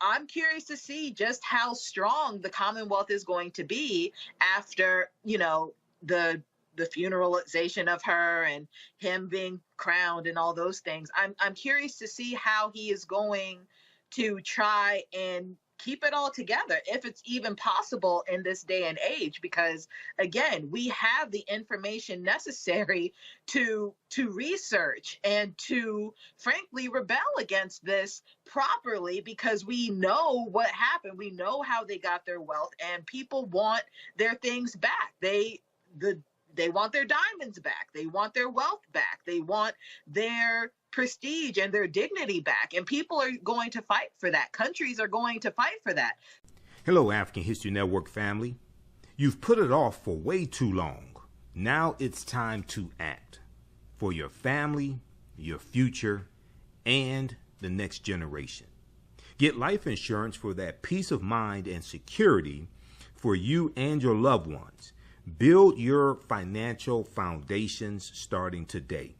I'm curious to see just how strong the Commonwealth is going to be after, the funeralization of her and him being crowned and all those things. I'm curious to see how he is going to try and keep it all together if it's even possible in this day and age, because again, we have the information necessary to research and to frankly rebel against this properly, because we know what happened, we know how they got their wealth, and people want their things back. They want their diamonds back, they want their wealth back, they want their prestige and their dignity back, and people are going to fight for that. Countries are going to fight for that. Hello, African History Network family. You've put it off for way too long. Now it's time to act for your family, your future, and the next generation. Get life insurance for that peace of mind and security for you and your loved ones. Build your financial foundations starting today.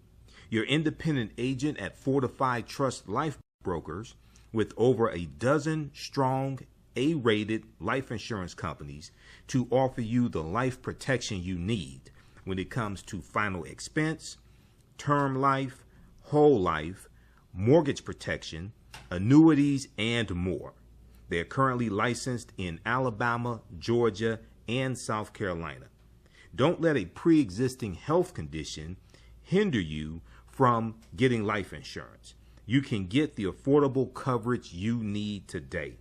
Your independent agent at Fortified Trust Life Brokers, with over a dozen strong A-rated life insurance companies to offer you the life protection you need when it comes to final expense, term life, whole life, mortgage protection, annuities, and more. They're currently licensed in Alabama, Georgia, and South Carolina. Don't let a pre-existing health condition hinder you from getting life insurance. You can get the affordable coverage you need today.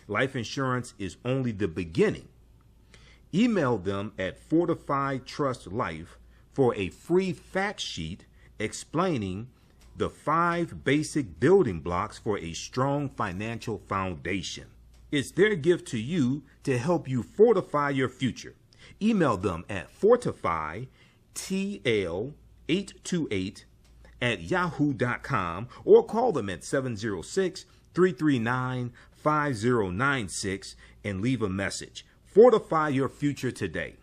Life insurance is only the beginning. Email them at Fortified Trust Life for a free fact sheet explaining the 5 basic building blocks for a strong financial foundation. It's their gift to you to help you fortify your future. Email them at fortifytl828@yahoo.com or call them at 706-339-5096 and leave a message. Fortify your future today.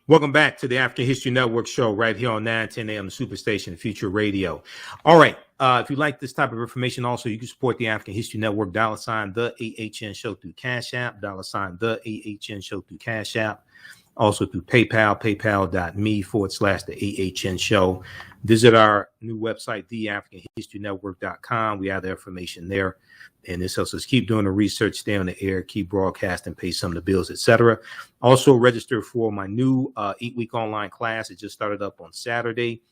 Welcome back to the African History Network show right here on 910 AM Superstation Future Radio. All right. If you like this type of information, also, you can support the African History Network, $ the AHN show through Cash App, $ the AHN show through Cash App. Also through PayPal, paypal.me/the AHN show. Visit our new website, TheAHNShow.com. We have the information there. And this helps us keep doing the research, stay on the air, keep broadcasting, pay some of the bills, etc. Also register for my new 8-week online class. It just started up on Saturday,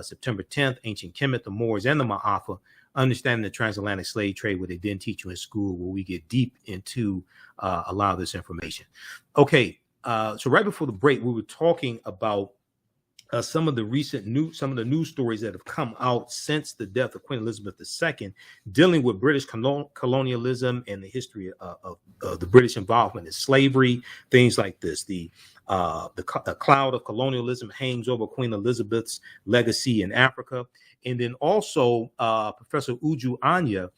September 10th, Ancient Kemet, the Moors, and the Ma'afa, Understanding the Transatlantic Slave Trade, what they didn't teach you in school, where we get deep into a lot of this information. Okay. So right before the break, we were talking about some of the news stories that have come out since the death of Queen Elizabeth II, dealing with British colonialism and the history of the British involvement in slavery, things like this. The cloud of colonialism hangs over Queen Elizabeth's legacy in Africa. And then also Professor Uju Anya,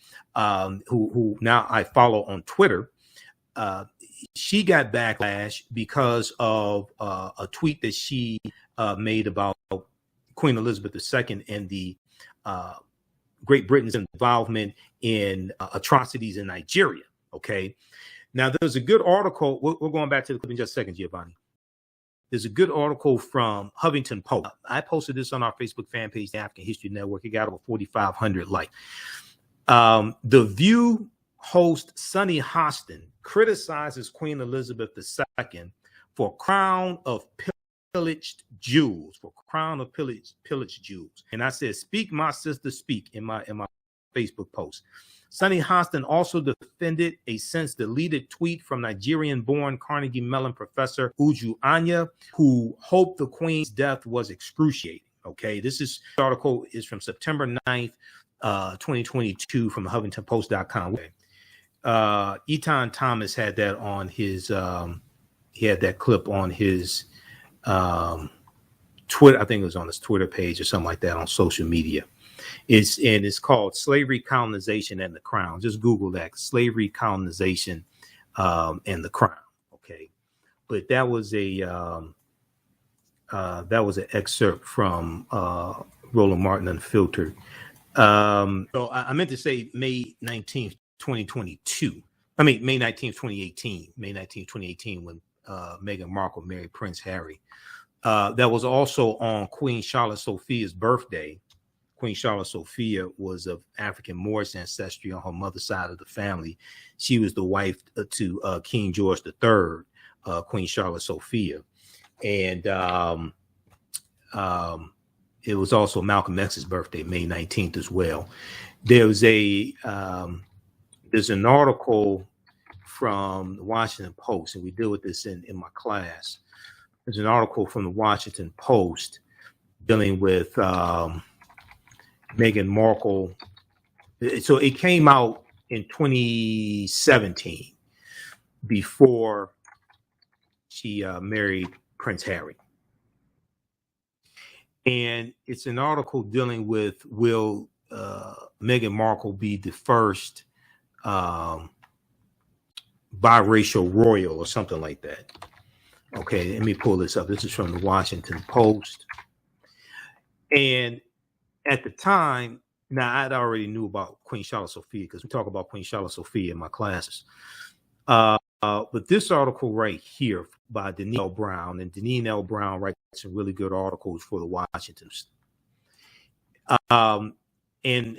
who now I follow on Twitter, she got backlash because of a tweet that she made about Queen Elizabeth II and the Great Britain's involvement in atrocities in Nigeria. Okay. Now, there's a good article. We're going back to the clip in just a second, Giovanni. There's a good article from Huffington Post. I posted this on our Facebook fan page, the African History Network. It got over 4,500 likes. The View host Sonny Hostin criticizes Queen Elizabeth II for crown of pillaged jewels, pillaged jewels. And I said, "Speak, my sister, speak," in my Facebook post. Sonny Hostin also defended a since-deleted tweet from Nigerian-born Carnegie Mellon professor Uju Anya, who hoped the Queen's death was excruciating. Okay, this article is from September 9th, 2022 from HuffingtonPost.com. Etan Thomas had that on his he had that clip on his Twitter. I think it was on his Twitter page or something like that on social media. It's called Slavery, Colonization, and the Crown. Just Google that, Slavery, Colonization, and the Crown. Okay, but that was an excerpt from Roland Martin Unfiltered. So I meant to say May 19th, 2022. I mean, May 19th, 2018. May 19th, 2018, when Meghan Markle married Prince Harry. That was also on Queen Charlotte Sophia's birthday. Queen Charlotte Sophia was of African Moorish ancestry on her mother's side of the family. She was the wife to King George III, Queen Charlotte Sophia. And it was also Malcolm X's birthday, May 19th as well. There's an article from the Washington Post, and we deal with this in my class. There's an article from the Washington Post dealing with Meghan Markle. So it came out in 2017 before she married Prince Harry. And it's an article dealing with, will Meghan Markle be the first biracial royal or something like that? Okay, let me pull this up. This is from the Washington Post. And at the time, now I'd already knew about Queen Charlotte Sophia because we talk about Queen Charlotte Sophia in my classes. But this article right here by Deneen L. Brown, and Deneen L. Brown writes some really good articles for the Washington. And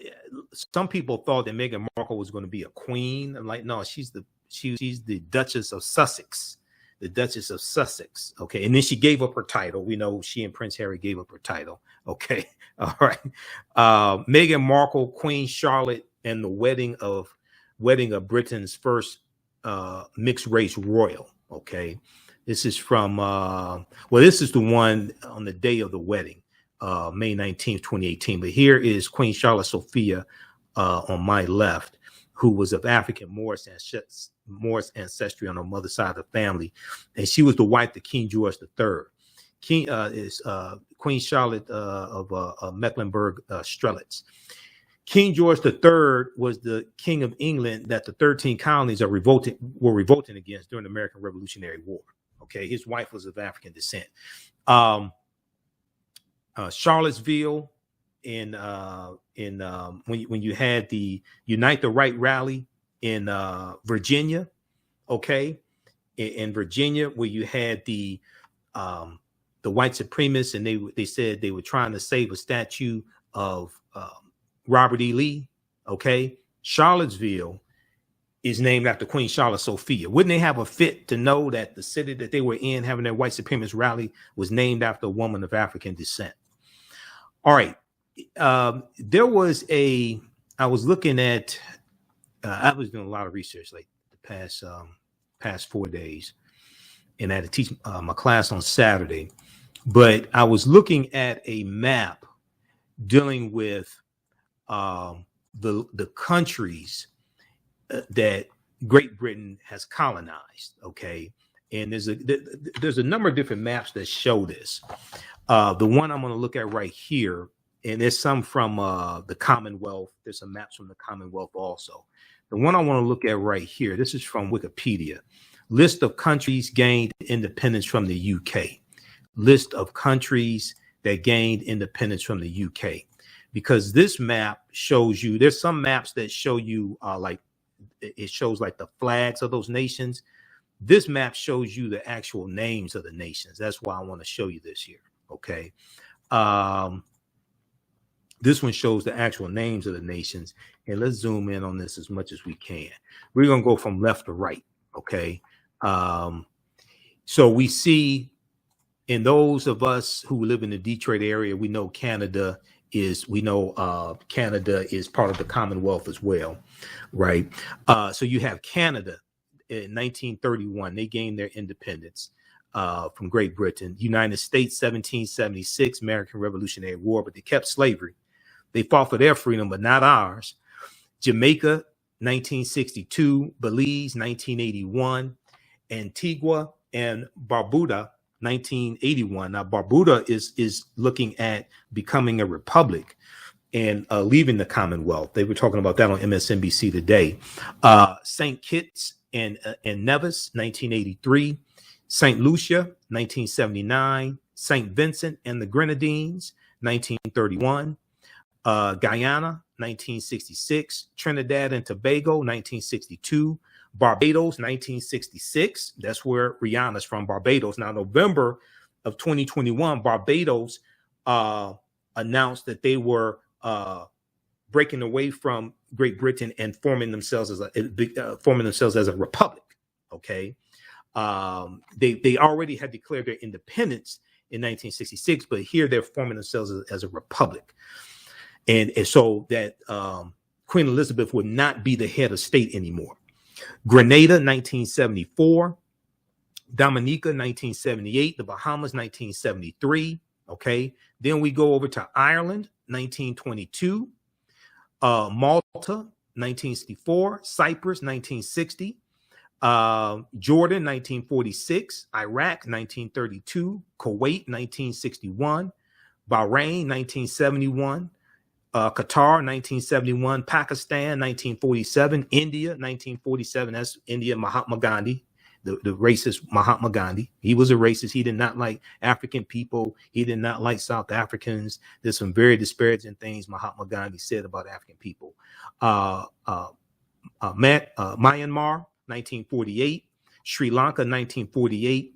some people thought that Meghan Markle was going to be a queen. I'm like, no, she's the Duchess of Sussex, the Duchess of Sussex. Okay, and then she gave up her title. We know she and Prince Harry gave up her title. Okay, all right. Meghan Markle, Queen Charlotte, and the wedding of Britain's first mixed race royal. Okay, this is from this is the one on the day of the wedding, May 19th, 2018. But here is Queen Charlotte Sophia on my left, who was of African Moorish ancestry on her mother's side of the family, and she was the wife of King George III. Queen Charlotte of Mecklenburg Strelitz. King George III was the king of England that the 13 colonies were revolting against during the American Revolutionary War. Okay, his wife was of African descent. Charlottesville, when you had the Unite the Right rally in Virginia, okay, in Virginia, where you had the white supremacists, and they said they were trying to save a statue of Robert E. Lee. Okay, Charlottesville is named after Queen Charlotte Sophia. Wouldn't they have a fit to know that the city that they were in having their white supremacist rally was named after a woman of African descent? All right. There was I was looking at, I was doing a lot of research like the past 4 days, and I had to teach my class on Saturday, but I was looking at a map dealing with the countries that Great Britain has colonized. Okay. And there's a number of different maps that show this. The one I'm going to look at right here, and there's some from the Commonwealth. There's some maps from the Commonwealth also. The one I want to look at right here, this is from Wikipedia. List of countries gained independence from the UK. List of countries that gained independence from the UK. Because this map shows you, there's some maps that show you it shows like the flags of those nations. This map shows you the actual names of the nations. That's why I want to show you this here. Okay. This one shows the actual names of the nations. And let's zoom in on this as much as we can. We're going to go from left to right. Okay. So we see, in those of us who live in the Detroit area, we know Canada is part of the Commonwealth as well, right? So you have Canada in 1931. They gained their independence from Great Britain. United States, 1776, American Revolutionary War, but they kept slavery. They fought for their freedom, but not ours. Jamaica, 1962, Belize, 1981, Antigua and Barbuda, 1981. Now, Barbuda is looking at becoming a republic and leaving the Commonwealth. They were talking about that on MSNBC today. St. Kitts and Nevis, 1983. St. Lucia, 1979. St. Vincent and the Grenadines, 1931. Guyana, 1966. Trinidad and Tobago, 1962. Barbados, 1966. That's where Rihanna's from, Barbados. Now, November of 2021, Barbados announced that they were breaking away from Great Britain and forming themselves as a republic. Okay, they already had declared their independence in 1966, but here they're forming themselves as a republic, and so that Queen Elizabeth would not be the head of state anymore. Grenada, 1974. Dominica, 1978. The Bahamas, 1973. Okay. Then we go over to Ireland, 1922. Malta, 1964. Cyprus, 1960. Jordan, 1946. Iraq, 1932. Kuwait, 1961. Bahrain, 1971. Qatar, 1971, Pakistan, 1947, India, 1947. That's India, Mahatma Gandhi, the racist Mahatma Gandhi. He was a racist. He did not like African people. He did not like South Africans. There's some very disparaging things Mahatma Gandhi said about African people. Myanmar, 1948, Sri Lanka, 1948.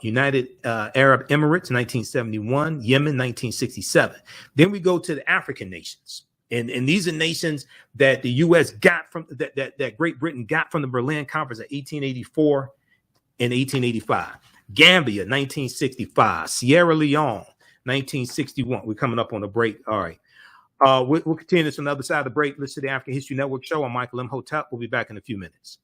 United Arab Emirates, 1971, Yemen, 1967. Then we go to the African nations. And these are nations that the U.S. got from that Great Britain got from the Berlin Conference of 1884 and 1885. Gambia, 1965. Sierra Leone, 1961. We're coming up on a break. All right. We'll continue this on the other side of the break. Listen to the African History Network show. I'm Michael Imhotep. We'll be back in a few minutes.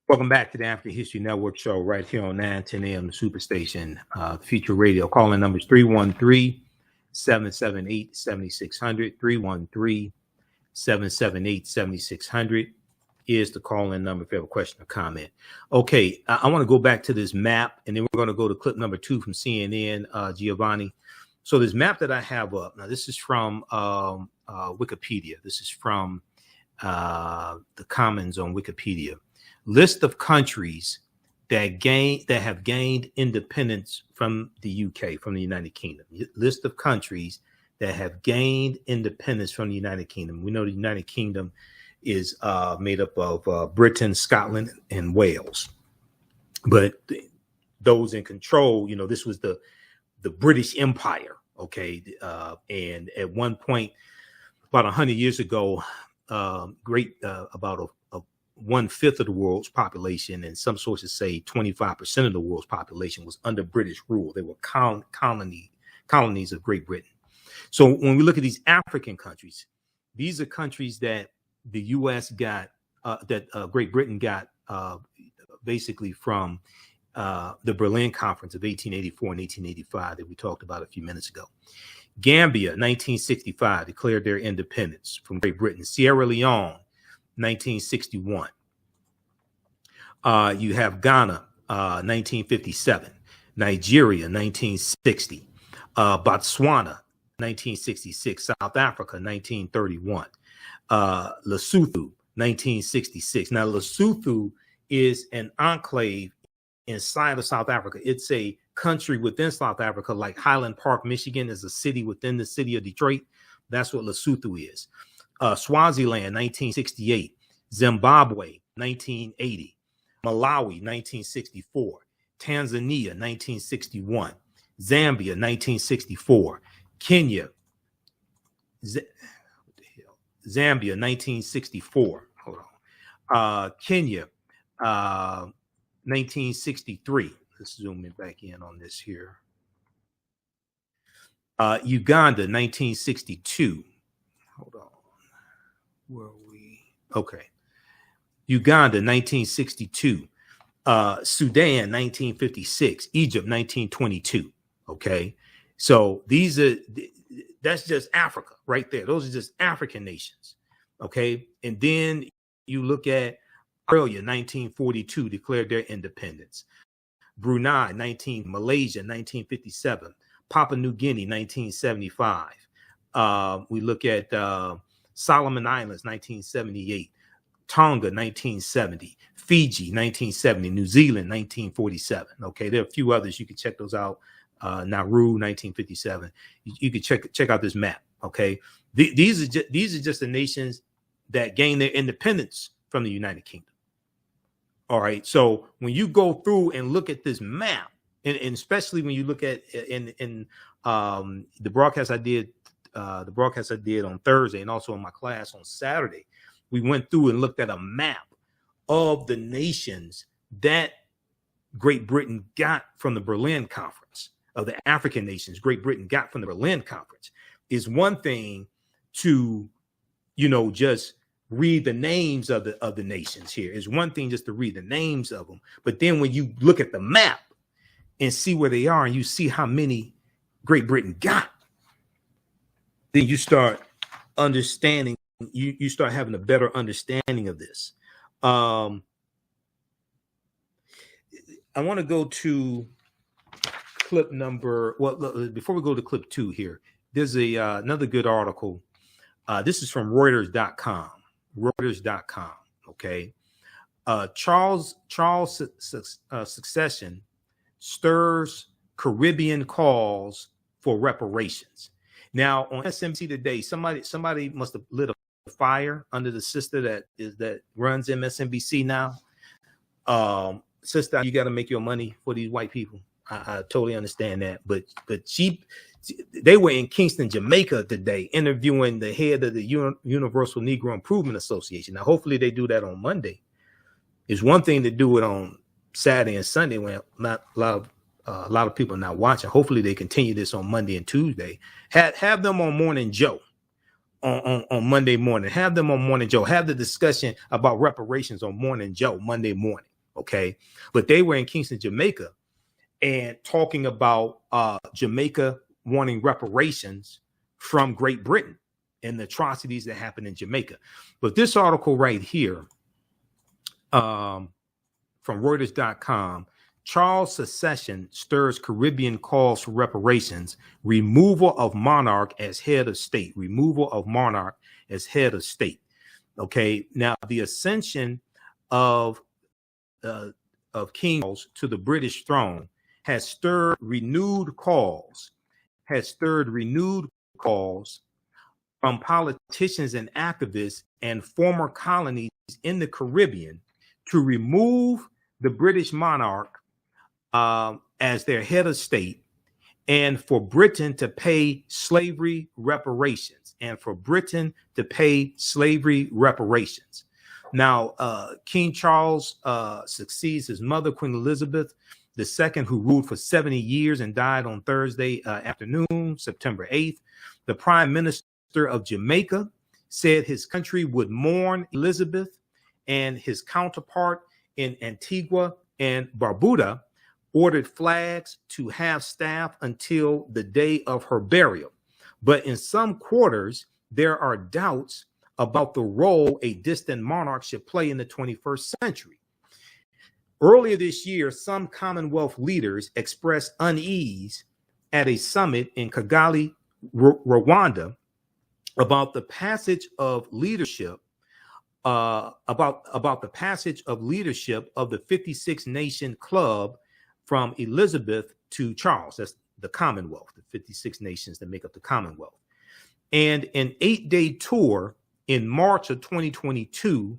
Welcome back to the African History Network show right here on 910 AM, the Superstation, Future Radio. Calling numbers 313-778-7600. 313-778-7600 is the call-in number if you have a question or comment. Okay, I want to go back to this map, and then we're going to go to clip number 2 from CNN, Giovanni. So this map that I have up, now this is from Wikipedia. This is from the Commons on Wikipedia. List of countries that have gained independence from the UK, from the United Kingdom. List of countries that have gained independence from the United Kingdom. We know the United Kingdom is made up of Britain, Scotland, and Wales. But those in control, this was the British Empire. Okay, and at one point, about 100 years ago, about 1/5 of the world's population, and some sources say 25% of the world's population, was under British rule. They were colonies of Great Britain. So when we look at these African countries, these are countries that the U.S. got, Great Britain got basically from the Berlin Conference of 1884 and 1885 that we talked about a few minutes ago. Gambia, 1965, declared their independence from Great Britain. Sierra Leone, 1961. You have Ghana, 1957. Nigeria, 1960. Botswana, 1966. South Africa, 1931. Lesotho, 1966. Now, Lesotho is an enclave inside of South Africa. It's a country within South Africa, like Highland Park, Michigan is a city within the city of Detroit. That's what Lesotho is. Swaziland, 1968. Zimbabwe, 1980. Malawi, 1964. Tanzania, 1961. Zambia, 1964. Kenya, Zambia, 1964. Hold on. Kenya, 1963. Let's zoom in back in on this here. Uganda, 1962. Hold on. Where are we? Okay. Uganda, 1962. Sudan, 1956. Egypt, 1922. Okay. So that's just Africa right there. Those are just African nations. Okay. And then you look at Australia, 1942, declared their independence. Brunei, Malaysia, 1957. Papua New Guinea, 1975. We look at Solomon Islands, 1978. Tonga, 1970. Fiji, 1970. New Zealand, 1947. Okay, there are a few others. You can check those out. Nauru, 1957. You can check out this map. Okay, these are just the nations that gained their independence from the United Kingdom. All right, so when you go through and look at this map, and especially when you look at in the broadcast I did on Thursday, and also in my class on Saturday, we went through and looked at a map of the nations that Great Britain got from the Berlin Conference, of the African nations Great Britain got from the Berlin Conference. Is one thing to, just read the names of the nations here. It's one thing just to read the names of them. But then when you look at the map and see where they are and you see how many Great Britain got, then you start understanding, you start having a better understanding of this. I want to go to clip number, before we go to clip 2 here, there's another good article. This is from Reuters.com. Reuters.com. Okay. Charles succession stirs Caribbean calls for reparations. Now on MSNBC today, somebody must have lit a fire under the sister that runs MSNBC now. Sister, you got to make your money for these white people. I totally understand that, but they were in Kingston, Jamaica today, interviewing the head of the Universal Negro Improvement Association. Now, hopefully they do that on Monday. It's one thing to do it on Saturday and Sunday when not a lot of people are not watching. Hopefully they continue this on Monday and Tuesday. Have them on Morning Joe on Monday morning. Have them on Morning Joe. Have the discussion about reparations on Morning Joe Monday morning. Okay, but they were in Kingston, Jamaica, and talking about Jamaica wanting reparations from Great Britain and the atrocities that happened in Jamaica. But this article right here from Reuters.com, Charles secession stirs Caribbean calls for reparations, removal of monarch as head of state, removal of monarch as head of state. Okay, now the ascension of King Charles to the British throne has stirred renewed calls from politicians and activists and former colonies in the Caribbean to remove the British monarch as their head of state, and for Britain to pay slavery reparations, Now, King Charles succeeds his mother, Queen Elizabeth II, who ruled for 70 years and died on Thursday afternoon, September 8th. The Prime Minister of Jamaica said his country would mourn Elizabeth, and his counterpart in Antigua and Barbuda ordered flags to half staff until the day of her burial. But in some quarters, there are doubts about the role a distant monarch should play in the 21st century. Earlier this year, some Commonwealth leaders expressed unease at a summit in Kigali, Rwanda, about the passage of leadership of the 56 nation club from Elizabeth to Charles. That's the Commonwealth, the 56 nations that make up the Commonwealth. And an 8-day tour in March of 2022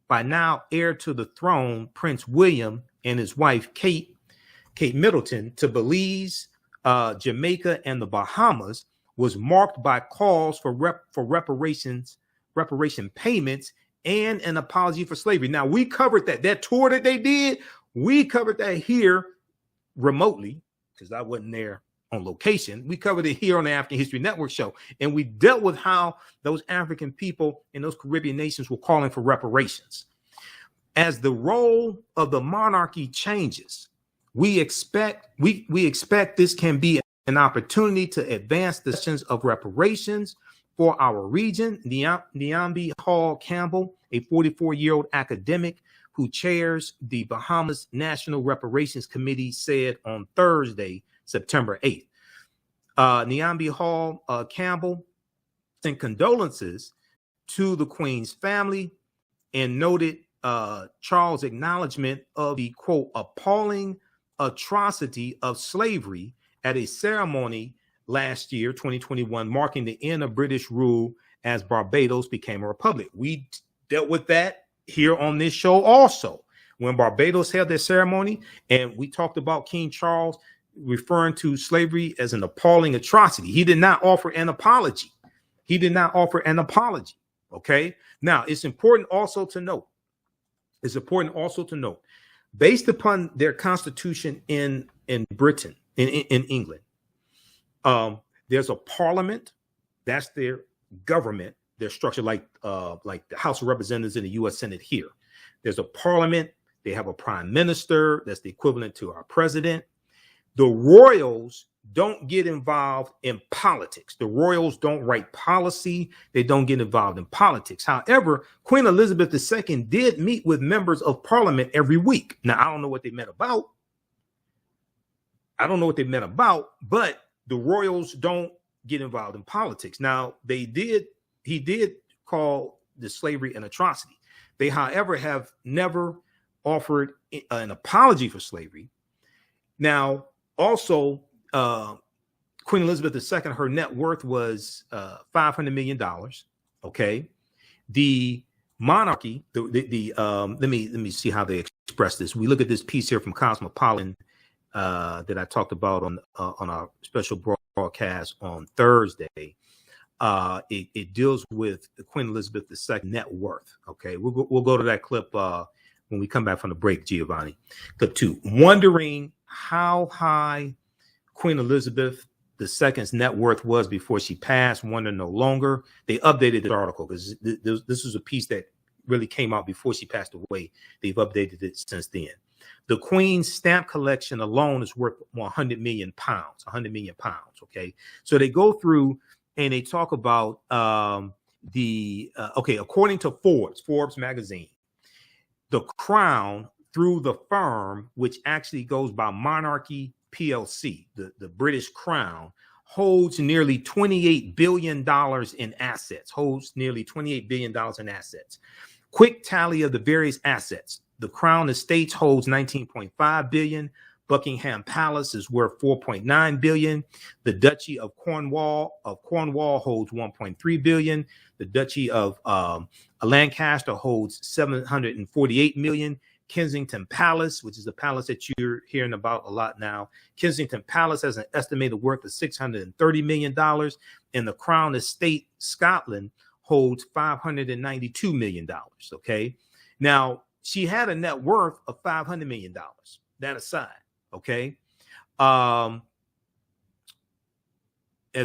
by now heir to the throne, Prince William, and his wife, Kate Middleton, to Belize, Jamaica, and the Bahamas was marked by calls for reparation payments and an apology for slavery. Now, we covered that tour that they did. We covered that here remotely because I wasn't there on location. We covered it here on the African History Network show, and we dealt with how those African people in those Caribbean nations were calling for reparations. As the role of the monarchy changes, we expect this can be an opportunity to advance the questions of reparations for our region. Nyambi Hall Campbell, a 44-year-old academic who chairs the Bahamas National Reparations Committee, said on Thursday, September 8th. Nyambi Hall Campbell sent condolences to the Queen's family and noted Charles' acknowledgement of the, quote, appalling atrocity of slavery at a ceremony last year, 2021, marking the end of British rule as Barbados became a republic. We dealt with that here on this show also. when Barbados held their ceremony, and we talked about King Charles referring to slavery as an appalling atrocity. He did not offer an apology. He did not offer an apology. Okay. Now, it's important also to note, based upon their constitution in Britain, in England, there's a parliament. That's their government, their structure, like the House of Representatives in the U.S. Senate here. There's a parliament. They have a prime minister. That's the equivalent to our president. The royals don't get involved in politics. The royals don't write policy. They don't get involved in politics. However, Queen Elizabeth II did meet with members of parliament every week. Now, I don't know what they met about. But the royals don't get involved in politics. Now, he did call the slavery an atrocity. They, however, have never offered an apology for slavery. Now, also, Queen Elizabeth II, her net worth was $500 million. Okay. The monarchy, let me see how they express this. We look at this piece here from Cosmopolitan that I talked about on our special broadcast on Thursday. It deals with the Queen Elizabeth II net worth. Okay. We'll go to that clip when we come back from the break, Giovanni. Clip 2, wondering how high Queen Elizabeth II's net worth was before she passed. Wonder no longer. They updated the article because this was a piece that really came out before she passed away. They've updated it since then. The Queen's stamp collection alone is worth 100 million pounds. 100 million pounds. Okay, so they go through and they talk about according to Forbes magazine, the Crown, through the firm, which actually goes by Monarchy PLC, the British Crown, holds nearly $28 billion in assets. Quick tally of the various assets. The Crown Estates holds 19.5 billion. Buckingham Palace is worth 4.9 billion. The Duchy of Cornwall holds 1.3 billion. The Duchy of Lancaster holds 748 million. Kensington Palace, which is a palace that you're hearing about a lot now. Kensington Palace has an estimated worth of $630 million, and the Crown Estate Scotland holds $592 million. Okay. Now, she had a net worth of $500 million. That aside, okay. As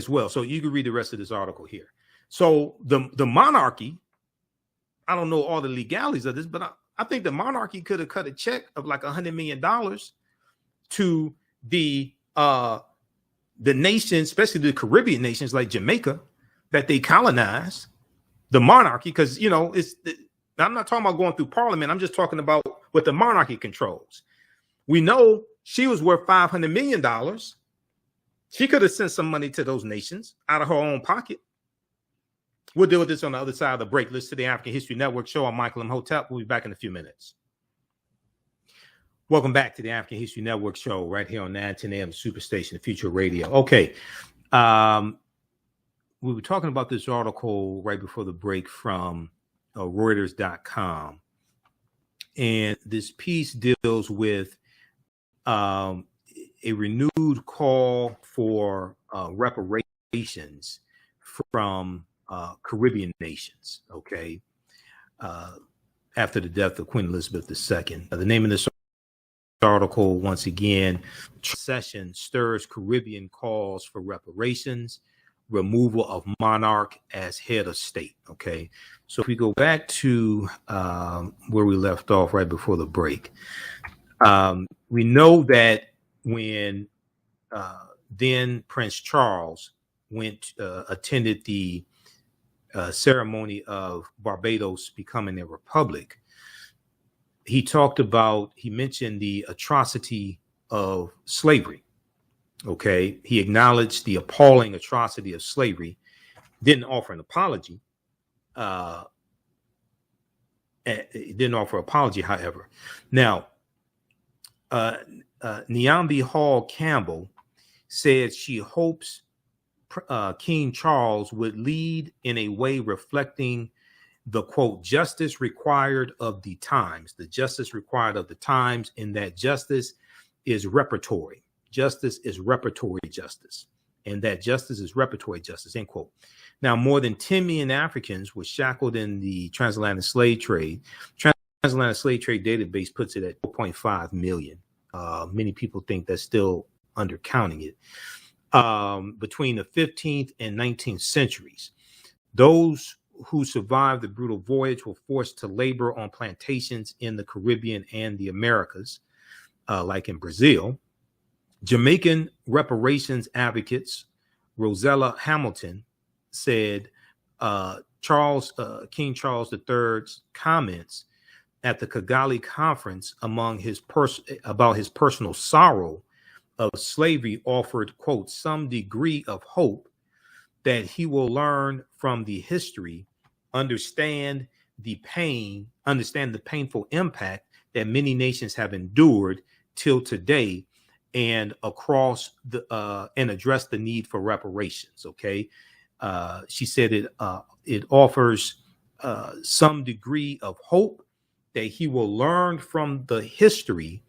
well. So you can read the rest of this article here. So the monarchy, I don't know all the legalities of this, but I think the monarchy could have cut a check of like $100 million to the nations, especially the Caribbean nations like Jamaica, that they colonized. The monarchy, because I'm not talking about going through parliament. I'm just talking about what the monarchy controls. We know she was worth $500 million. She could have sent some money to those nations out of her own pocket. We'll deal with this on the other side of the break. Listen to the African History Network show. I'm Michael Imhotep. We'll be back in a few minutes. Welcome back to the African History Network show right here on 910 AM Superstation, the Future Radio. Okay. We were talking about this article right before the break from Reuters.com. And this piece deals with a renewed call for reparations from Caribbean nations, okay, after the death of Queen Elizabeth II. The name of this article, once again, session stirs Caribbean calls for reparations, removal of monarch as head of state, okay? So if we go back to where we left off right before the break, we know that when then Prince Charles attended the ceremony of Barbados becoming a republic, he mentioned the atrocity of slavery. Okay. He acknowledged the appalling atrocity of slavery, didn't offer an apology. However. Now, Nyambi Hall Campbell said she hopes King Charles would lead in a way reflecting the quote, justice required of the times, the justice required of the times, and that justice is reparatory. Justice is reparatory justice, and that justice is reparatory justice, end quote. Now, more than 10 million Africans were shackled in the transatlantic slave trade. Transatlantic slave trade database puts it at 4.5 million. Many people think that's still undercounting it. Between the 15th and 19th centuries, those who survived the brutal voyage were forced to labor on plantations in the Caribbean and the Americas, like in Brazil. Jamaican reparations advocates Rosella Hamilton said King Charles III's comments at the Kigali conference about his personal sorrow of slavery offered, quote, some degree of hope that he will learn from the history, understand the painful impact that many nations have endured till today, and address the need for reparations. Okay, she said it offers some degree of hope that he will learn from the history,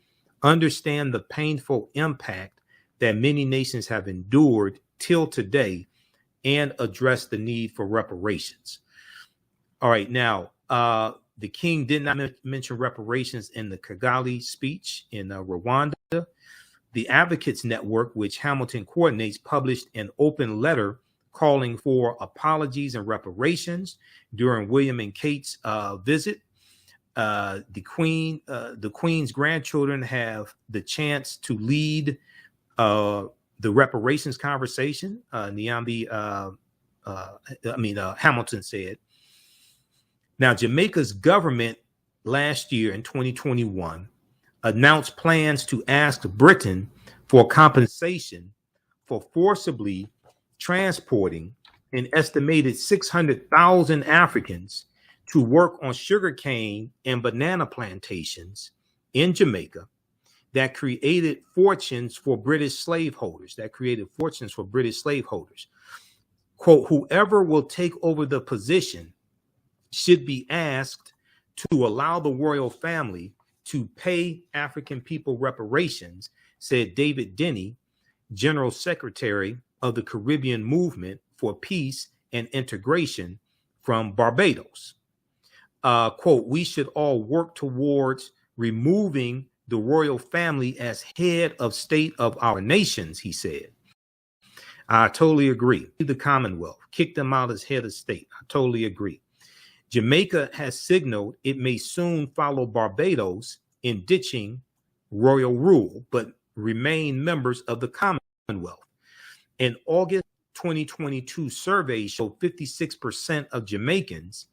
understand the painful impact that many nations have endured till today, and address the need for reparations. All right, now, the king did not mention reparations in the Kigali speech in Rwanda. The Advocates Network, which Hamilton coordinates, published an open letter calling for apologies and reparations during William and Kate's visit. The Queen's grandchildren have the chance to lead the reparations conversation. Hamilton said. Now, Jamaica's government last year in 2021 announced plans to ask Britain for compensation for forcibly transporting an estimated 600,000 Africans to work on sugarcane and banana plantations in Jamaica that created fortunes for British slaveholders. Quote, whoever will take over the position should be asked to allow the royal family to pay African people reparations, said David Denny, General Secretary of the Caribbean Movement for Peace and Integration from Barbados. Quote, we should all work towards removing the royal family as head of state of our nations, he said. I totally agree. The Commonwealth, kick them out as head of state. I totally agree. Jamaica has signaled it may soon follow Barbados in ditching royal rule, but remain members of the Commonwealth. An August 2022 survey showed 56% of Jamaicans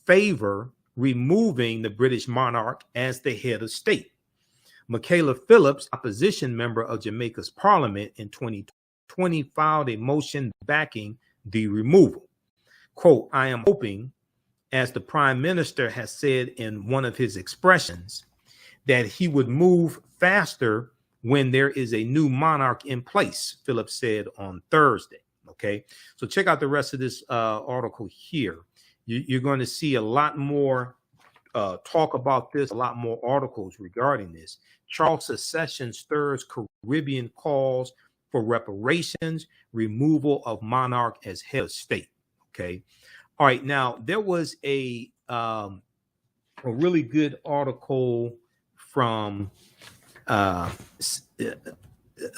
favor removing the British monarch as the head of state. Michaela Phillips, opposition member of Jamaica's parliament in 2020, filed a motion backing the removal. Quote, I am hoping, as the prime minister has said in one of his expressions, that he would move faster when there is a new monarch in place, Phillips said on Thursday. Okay, so check out the rest of this article here. You're going to see a lot more talk about this, a lot more articles regarding this. Charles Succession stirs Caribbean calls for reparations, removal of monarch as head of state. Okay. All right. Now, there was a really good article from CNN.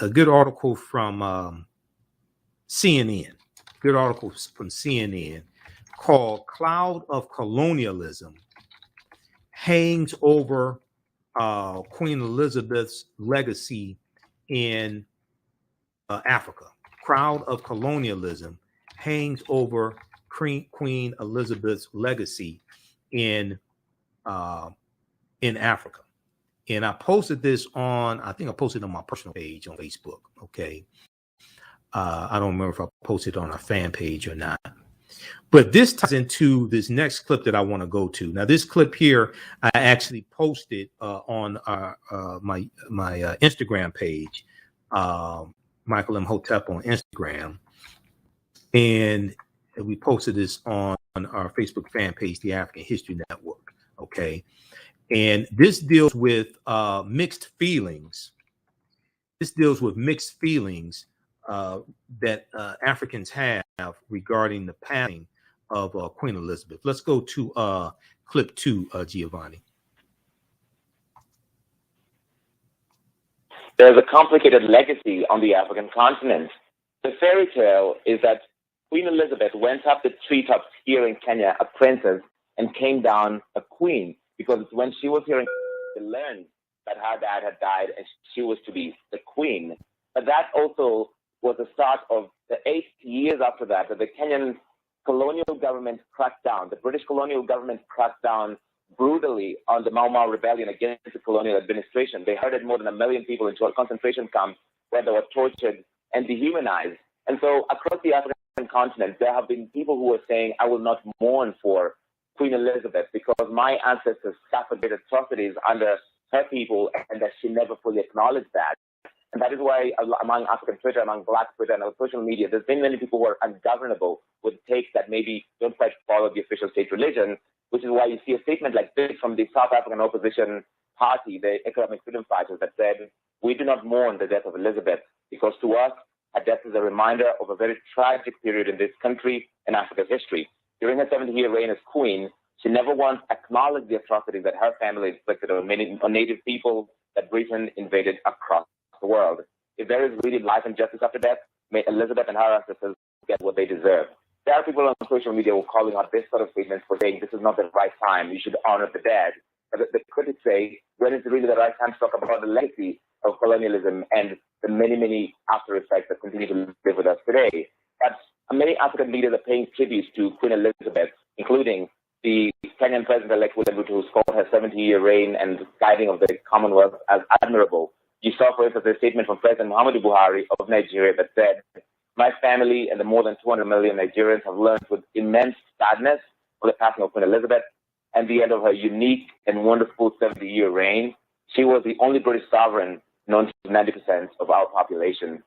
Good article from CNN called "Cloud of Colonialism Hangs Over Queen Elizabeth's Legacy in Africa." Cloud of Colonialism hangs over Queen Elizabeth's legacy in Africa. And I posted this on, I think I posted on my personal page on Facebook. Okay. I don't remember if I posted on our fan page or not. But this ties into this next clip that I want to go to. Now, this clip here, I actually posted on my Instagram page, Michael Imhotep on Instagram. And we posted this on our Facebook fan page, the African History Network. Okay. And this deals with mixed feelings. This deals with mixed feelings that Africans have regarding the passing of Queen Elizabeth. Let's go to clip 2, Giovanni. There's a complicated legacy on the African continent. The fairy tale is that Queen Elizabeth went up the treetops here in Kenya, a princess, and came down a queen, because when she was here in Kenya, she learned that her dad had died and she was to be the queen. But that also was the start of the 8 years after that the Kenyan colonial government cracked down. The British colonial government cracked down brutally on the Mau Mau rebellion against the colonial administration. They herded more than 1 million people into a concentration camp where they were tortured and dehumanized. And so across the African continent, there have been people who are saying, I will not mourn for Queen Elizabeth because my ancestors suffered great atrocities under her people and that she never fully acknowledged that. And that is why among African Twitter, among Black Twitter and social media, there's been many people who are ungovernable with takes that maybe don't quite follow the official state religion, which is why you see a statement like this from the South African opposition party, the Economic Freedom Fighters, that said, we do not mourn the death of Elizabeth because to us, her death is a reminder of a very tragic period in this country and Africa's history. During her 70-year reign as queen, she never once acknowledged the atrocities that her family inflicted on native people that Britain invaded across the world. If there is really life and justice after death, may Elizabeth and her ancestors get what they deserve. There are people on social media who are calling out this sort of statement for saying this is not the right time, you should honor the dead. But the critics say, when is really the right time to talk about the legacy of colonialism and the many, many after effects that continue to live with us today? But many African leaders are paying tributes to Queen Elizabeth, including the Kenyan president-elect William Ruto, who's called her 70-year reign and guiding of the Commonwealth as admirable. You saw, for instance, a statement from President Muhammadu Buhari of Nigeria that said, my family and the more than 200 million Nigerians have learned with immense sadness of the passing of Queen Elizabeth and the end of her unique and wonderful 70-year reign. She was the only British sovereign known to 90% of our population.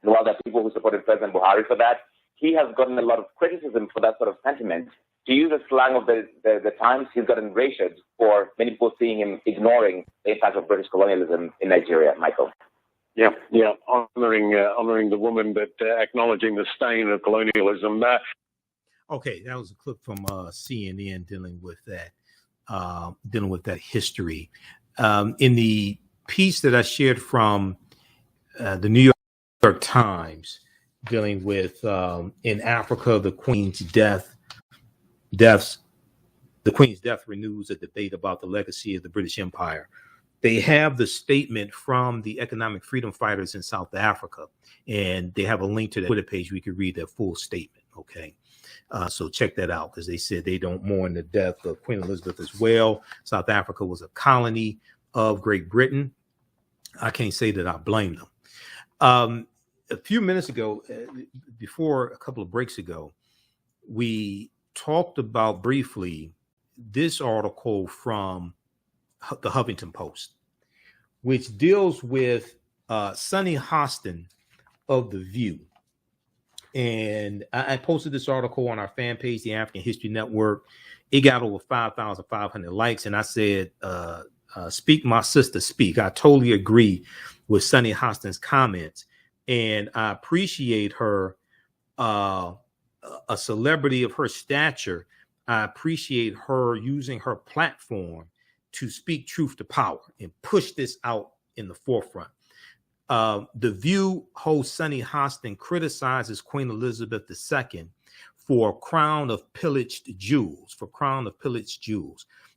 And while there are people who supported President Buhari for that, he has gotten a lot of criticism for that sort of sentiment. To use the slang of the times, he's gotten racial for many people seeing him ignoring the impact of British colonialism in Nigeria. Michael. Yeah, honoring the woman, but acknowledging the stain of colonialism. Okay, that was a clip from CNN dealing with that history. In the piece that I shared from the New York Times, dealing with in Africa, the Queen's death renews a debate about the legacy of the British Empire. They have the statement from the economic freedom fighters in South Africa, and they have a link to the Twitter page. We could read their full statement. Okay. So check that out, because they said they don't mourn the death of Queen Elizabeth as well. South Africa was a colony of Great Britain. I can't say that I blame them. A few minutes ago, before a couple of breaks ago, we talked about briefly this article from the Huffington Post, which deals with Sonny Hostin of The View. And I posted this article on our fan page, the African History Network. It got over 5,500 likes. And I said, speak, my sister, speak. I totally agree with Sonny Hostin's comments. And I appreciate her, a celebrity of her stature. I appreciate her using her platform to speak truth to power and push this out in the forefront. The View host Sonny Hostin criticizes Queen Elizabeth II for crown of pillaged jewels.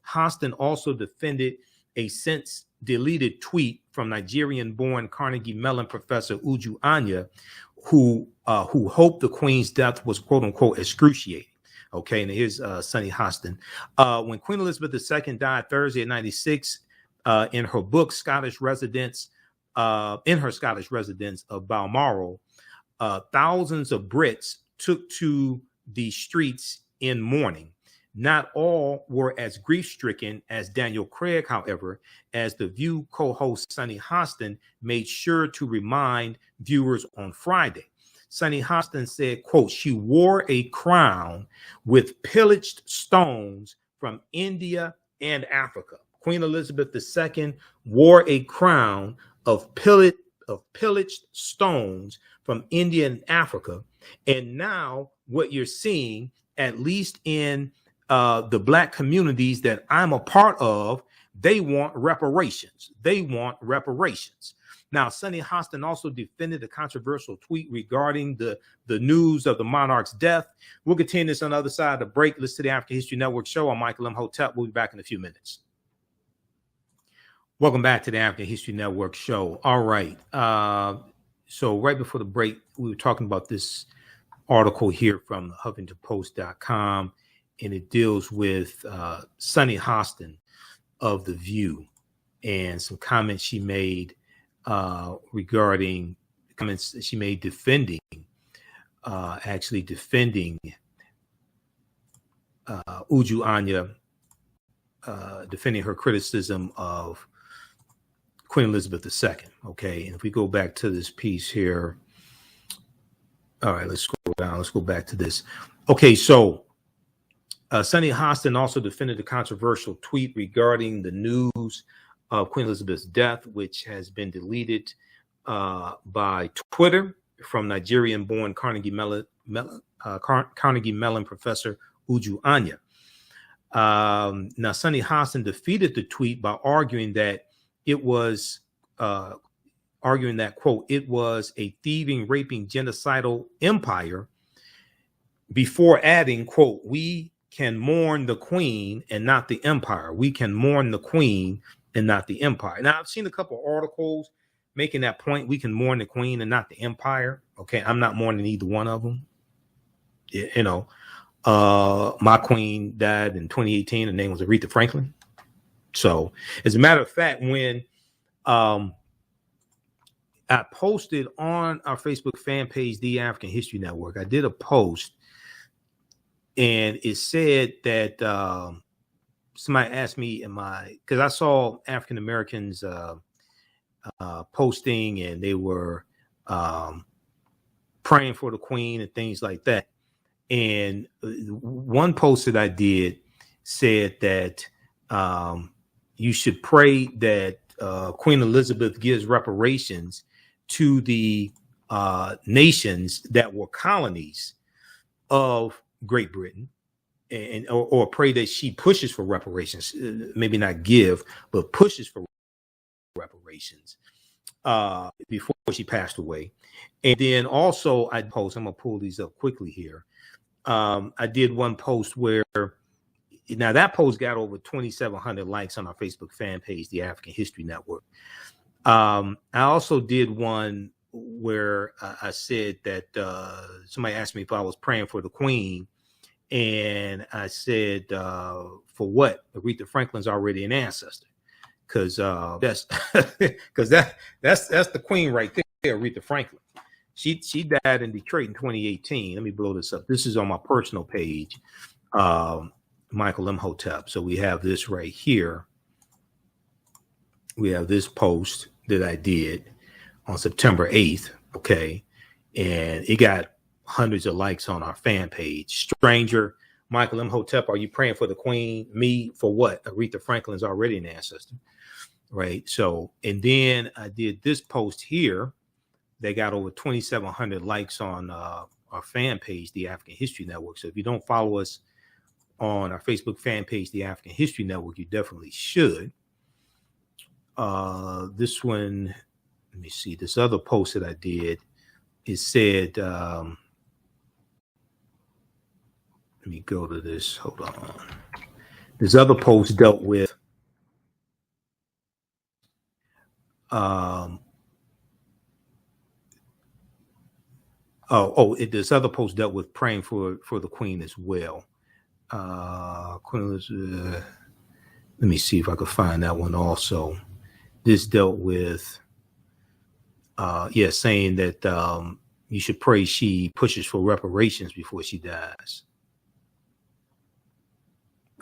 Hostin also defended a since deleted tweet from Nigerian-born Carnegie Mellon professor Uju Anya, who hoped the Queen's death was "quote unquote" excruciating. Okay, and here's Sonny Hostin. When Queen Elizabeth II died Thursday at 96, in her book Scottish Residence, in her Scottish residence of Balmoral, thousands of Brits took to the streets in mourning. Not all were as grief-stricken as Daniel Craig, however, as The View co-host Sonny Hostin made sure to remind viewers on Friday. Sonny Hostin said, quote, she wore a crown with pillaged stones from India and Africa. Queen Elizabeth II wore a crown of pillaged stones from India and Africa. And now what you're seeing, at least in the Black communities that I'm a part of, they want reparations. They want reparations. Now, Sonny Hostin also defended a controversial tweet regarding the news of the monarch's death. We'll continue this on the other side of the break. Listen to the African History Network show. I'm Michael Imhotep. We'll be back in a few minutes. Welcome back to the African History Network show. All right. So right before the break, we were talking about this article here from HuffingtonPost.com, and it deals with Sonny Hostin of The View and some comments she made regarding comments she made defending Uju Anya, defending her criticism of Queen Elizabeth II. Okay, and if we go back to this piece here, all right, let's scroll down. Let's go back to this. Okay, so Sonny Hostin also defended a controversial tweet regarding the news of Queen Elizabeth's death, which has been deleted by Twitter from Nigerian-born Carnegie Mellon professor Uju Anya. Now, Sonny Hostin defeated the tweet by arguing that it was, quote, it was a thieving, raping, genocidal empire, before adding, quote, we can mourn the queen and not the empire. We can mourn the queen and not the empire. Now, I've seen a couple of articles making that point. We can mourn the queen and not the empire. Okay, I'm not mourning either one of them. You know, my queen died in 2018. Her name was Aretha Franklin. So, as a matter of fact, when I posted on our Facebook fan page, The African History Network, I did a post, and it said that somebody asked me, because I saw African Americans posting, and they were praying for the queen and things like that. And one post that I did said that you should pray that Queen Elizabeth gives reparations to the nations that were colonies of Great Britain, and or pray that she pushes for reparations, maybe not give, but pushes for reparations before she passed away. And then also I post, I'm gonna pull these up quickly here. I did one post where, now that post got over 2,700 likes on our Facebook fan page, The African History Network. I also did one where I said that somebody asked me if I was praying for the queen, and I said, for what? Aretha Franklin's already an ancestor, because that's the queen right there, Aretha Franklin. She died in Detroit in 2018. Let me blow this up. This is on my personal page, Michael Imhotep. So we have this right here. We have this post that I did on September 8th. Okay. And it got hundreds of likes on our fan page. Stranger, Michael Imhotep, are you praying for the queen? Me, for what? Aretha Franklin's already an ancestor. Right. So, and then I did this post here. They got over 2,700 likes on our fan page, The African History Network. So if you don't follow us on our Facebook fan page, The African History Network, you definitely should. This one, let me see, this other post that I did, it said, let me go to this, hold on. This other post dealt with this other post dealt with praying for the queen as well. Queen Elizabeth, let me see if I could find that one also. This dealt with, saying that you should pray she pushes for reparations before she dies.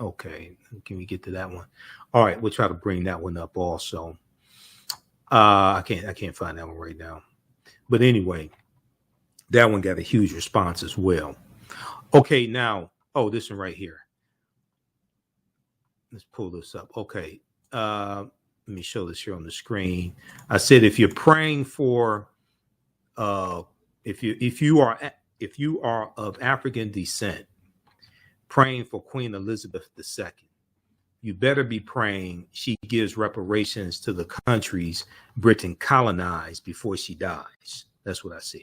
Okay, can we get to that one? All right, we'll try to bring that one up also. I can't find that one right now. But anyway, That one got a huge response as well. Okay, now, oh, this one right here. Let's pull this up. Okay, let me show this here on the screen. I said if you're praying for, if you are of African descent, praying for Queen Elizabeth II, you better be praying she gives reparations to the countries Britain colonized before she dies. That's what I said.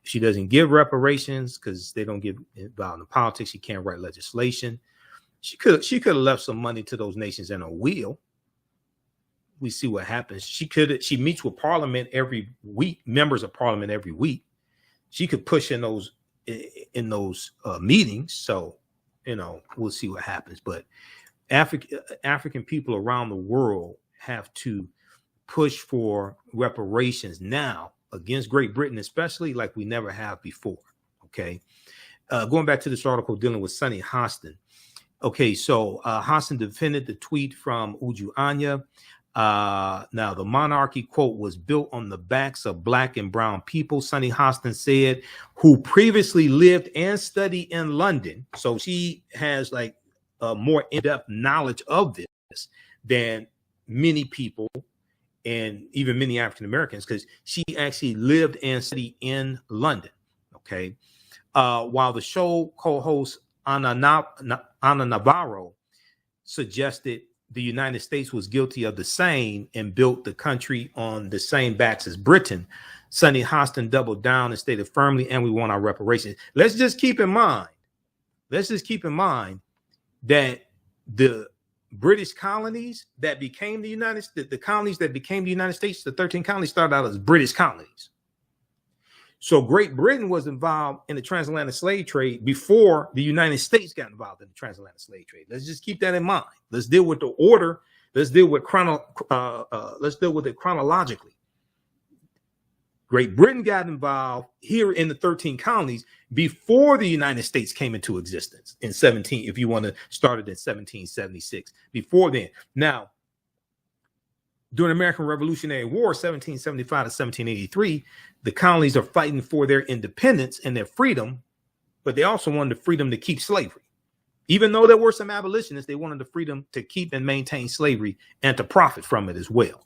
If she doesn't give reparations because they don't get involved in politics, she can't write legislation. She could have left some money to those nations in a will. We see what happens. She meets with Parliament every week, members of Parliament every week. She could push in those meetings. So, we'll see what happens. But African people around the world have to push for reparations now against Great Britain, especially like we never have before. Okay. Going back to this article dealing with Sonny Hostin. Okay. So Hostin defended the tweet from Uju Anya. Now, the monarchy, quote, was built on the backs of Black and brown people, Sonny Hostin said, who previously lived and studied in London. So she has like more in-depth knowledge of this than many people and even many African Americans, because she actually lived and studied in London. Okay. While the show co-host Ana Navarro suggested the United States was guilty of the same and built the country on the same backs as Britain, Sonny Hostin doubled down and stated firmly, and we want our reparations. Let's just keep in mind that the British colonies that became the United States, the colonies that became the United States, the 13 colonies started out as British colonies. So Great Britain was involved in the transatlantic slave trade before the United States got involved in the transatlantic slave trade. Let's just keep that in mind. Let's deal with the order. Let's deal with it chronologically. Great Britain got involved here in the 13 colonies before the United States came into existence in 17, if you want to start it in 1776, before then. Now, during the American Revolutionary War, 1775 to 1783, the colonies are fighting for their independence and their freedom, but they also wanted the freedom to keep slavery. Even though there were some abolitionists, they wanted the freedom to keep and maintain slavery and to profit from it as well.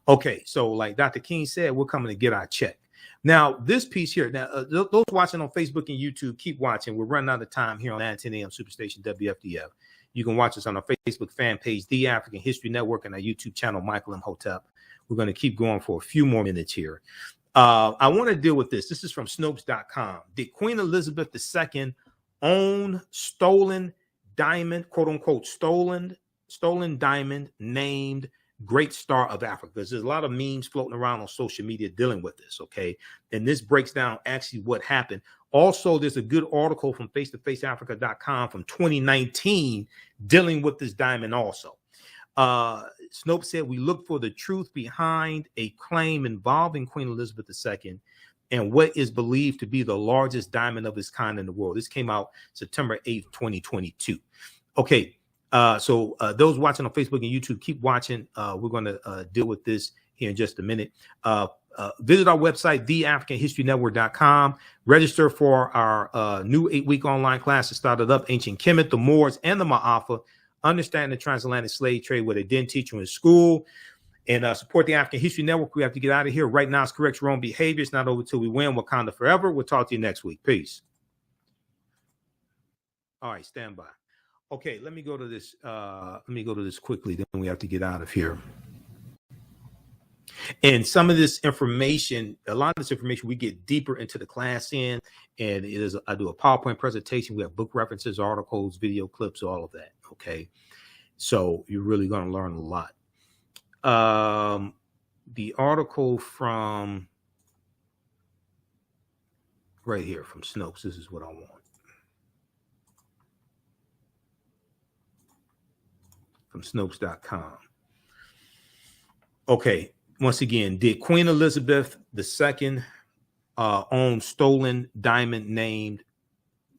Okay, so like Dr. King said, we're coming to get our check. Now, this piece here, those watching on Facebook and YouTube, keep watching. We're running out of time here on 910 AM Superstation WFDF. You can watch us on our Facebook fan page, The African History Network, and our YouTube channel, Michael Imhotep. We're going to keep going for a few more minutes here. I want to deal with this. This is from Snopes.com. Did Queen Elizabeth II own stolen diamond, quote unquote, stolen diamond named Great Star of Africa? Because there's a lot of memes floating around on social media dealing with this, okay? And this breaks down actually what happened. Also, there's a good article from face-to-faceafrica.com from 2019 dealing with this diamond also. Snopes said, we look for the truth behind a claim involving Queen Elizabeth II and what is believed to be the largest diamond of its kind in the world. This came out September 8th, 2022. Okay. So those watching on Facebook and YouTube, keep watching. We're going to deal with this here in just a minute. Visit our website, TheAfricanHistoryNetwork.com. Register for our new 8-week online class that started up, Ancient Kemet, the Moors, and the Ma'afa. Understand the transatlantic slave trade, where they didn't teach you in school. And support the African History Network. We have to get out of here. Right now, it's correct your own behavior. It's not over till we win. Wakanda forever. We'll talk to you next week. Peace. All right, stand by. Okay, let me go to this. Let me go to this quickly. Then we have to get out of here. And some of this information, a lot of this information, we get deeper into the class in. And it is, I do a PowerPoint presentation. We have book references, articles, video clips, all of that. Okay, so you're really going to learn a lot. The article from right here from Snopes. This is what I want. From Snopes.com. Okay, once again, did Queen Elizabeth II own stolen diamond named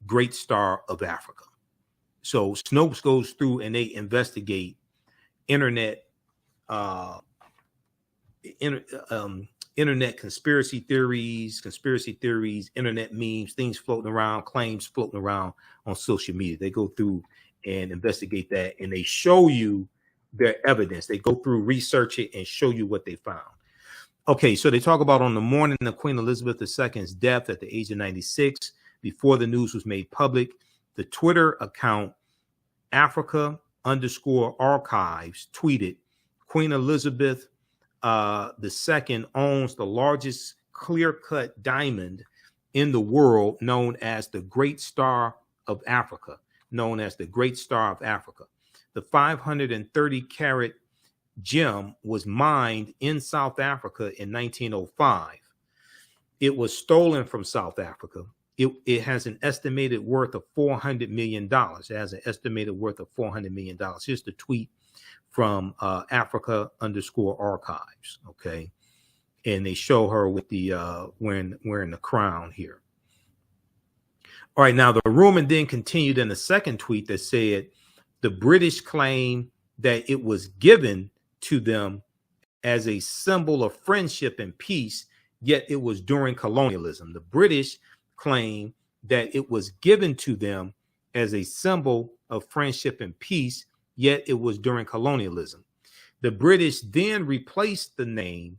Great Star of Africa? So Snopes goes through and they investigate internet internet conspiracy theories, internet memes, things floating around, claims floating around on social media. They go through and investigate that, and they show you their evidence. They go through, research it, and show you what they found. Okay, so they talk about on the morning of Queen Elizabeth II's death at the age of 96, before the news was made public, the Twitter account Africa_archives tweeted, Queen Elizabeth II owns the largest clear-cut diamond in the world, known as the Great Star of Africa. The 530-carat gem was mined in South Africa in 1905. It was stolen from South Africa. It has an estimated worth of $400 million. Here's the tweet from Africa_archives. Okay. And they show her with the wearing the crown here. All right, now the rumor then continued in the second tweet that said the British claim that it was given to them as a symbol of friendship and peace, yet it was during colonialism. The British claim that it was given to them as a symbol of friendship and peace, yet it was during colonialism. The British then replaced the name.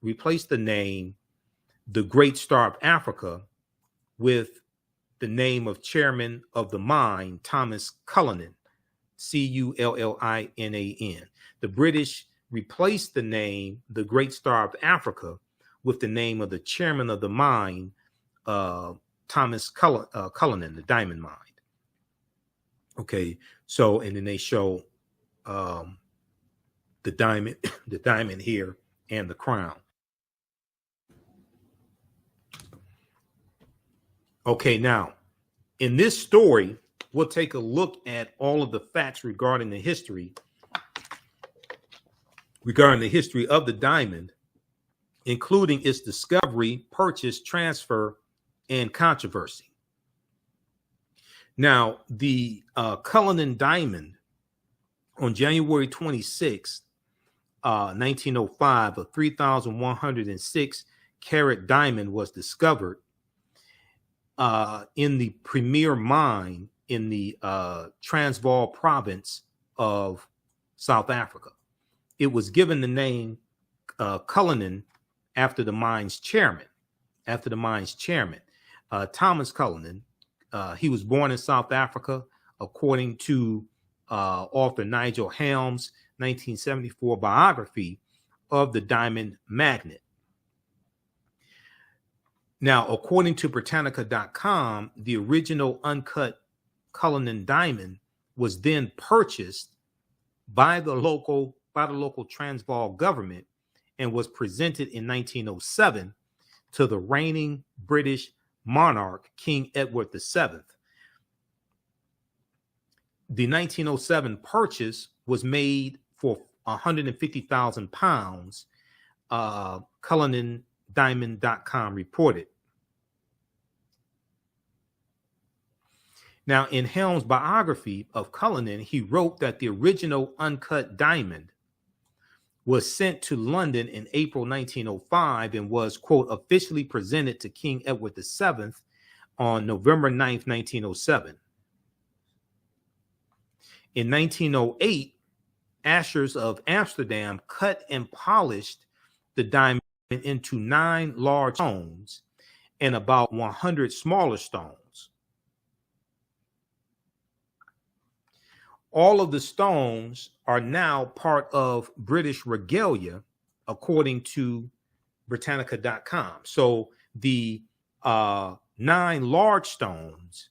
Replaced the name, the Great Star of Africa, with the name of Chairman of the Mine, Thomas Cullinan, Cullinan. The British replaced the name, the Great Star of Africa, with the name of the Chairman of the Mine, Thomas Cullinan, the diamond mine. Okay, so and then they show the diamond here and the crown. Okay, now in this story, we'll take a look at all of the facts regarding the history of the diamond, including its discovery, purchase, transfer, and controversy. Now, the Cullinan diamond on January 26, 1905, a 3,106 carat diamond was discovered in the premier mine in the Transvaal province of South Africa. It was given the name Cullinan after the mine's chairman. Thomas Cullinan. He was born in South Africa, according to author Nigel Helm's 1974 biography of the diamond magnet. Now, according to Britannica.com, the original uncut Cullinan diamond was then purchased by the local Transvaal government and was presented in 1907 to the reigning British monarch, King Edward VII. The 1907 purchase was made for 150,000 pounds, CullinanDiamond.com reported. Now, in Helm's biography of Cullinan, he wrote that the original uncut diamond was sent to London in April 1905 and was, quote, officially presented to King Edward VII on November 9th, 1907. In 1908, Ashers of Amsterdam cut and polished the diamond into 9 large stones and about 100 smaller stones. All of the stones are now part of British regalia, according to Britannica.com. So the 9 large stones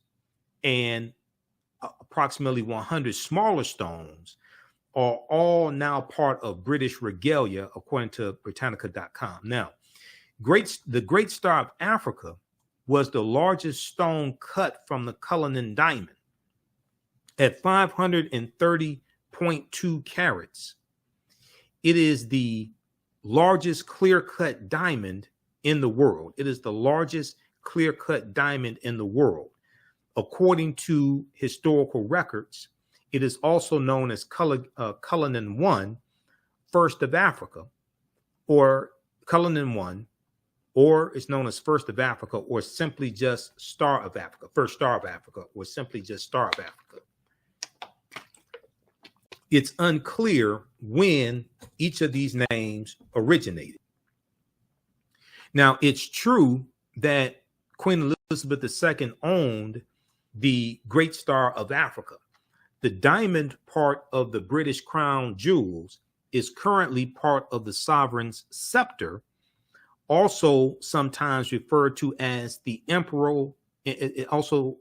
and approximately 100 smaller stones are all now part of British regalia, according to Britannica.com. Now, the Great Star of Africa was the largest stone cut from the Cullinan diamond at 530.2 carats. It is the largest clear-cut diamond in the world. According to historical records, it is also known as Cullinan 1 First of Africa, or Cullinan 1, or it's known as First of Africa, or simply just Star of Africa, First Star of Africa, or simply just Star of Africa. It's unclear when each of these names originated. Now, it's true that Queen Elizabeth II owned the Great Star of Africa. The diamond part of the British crown jewels is currently part of the sovereign's scepter, also sometimes referred to as the imperial, also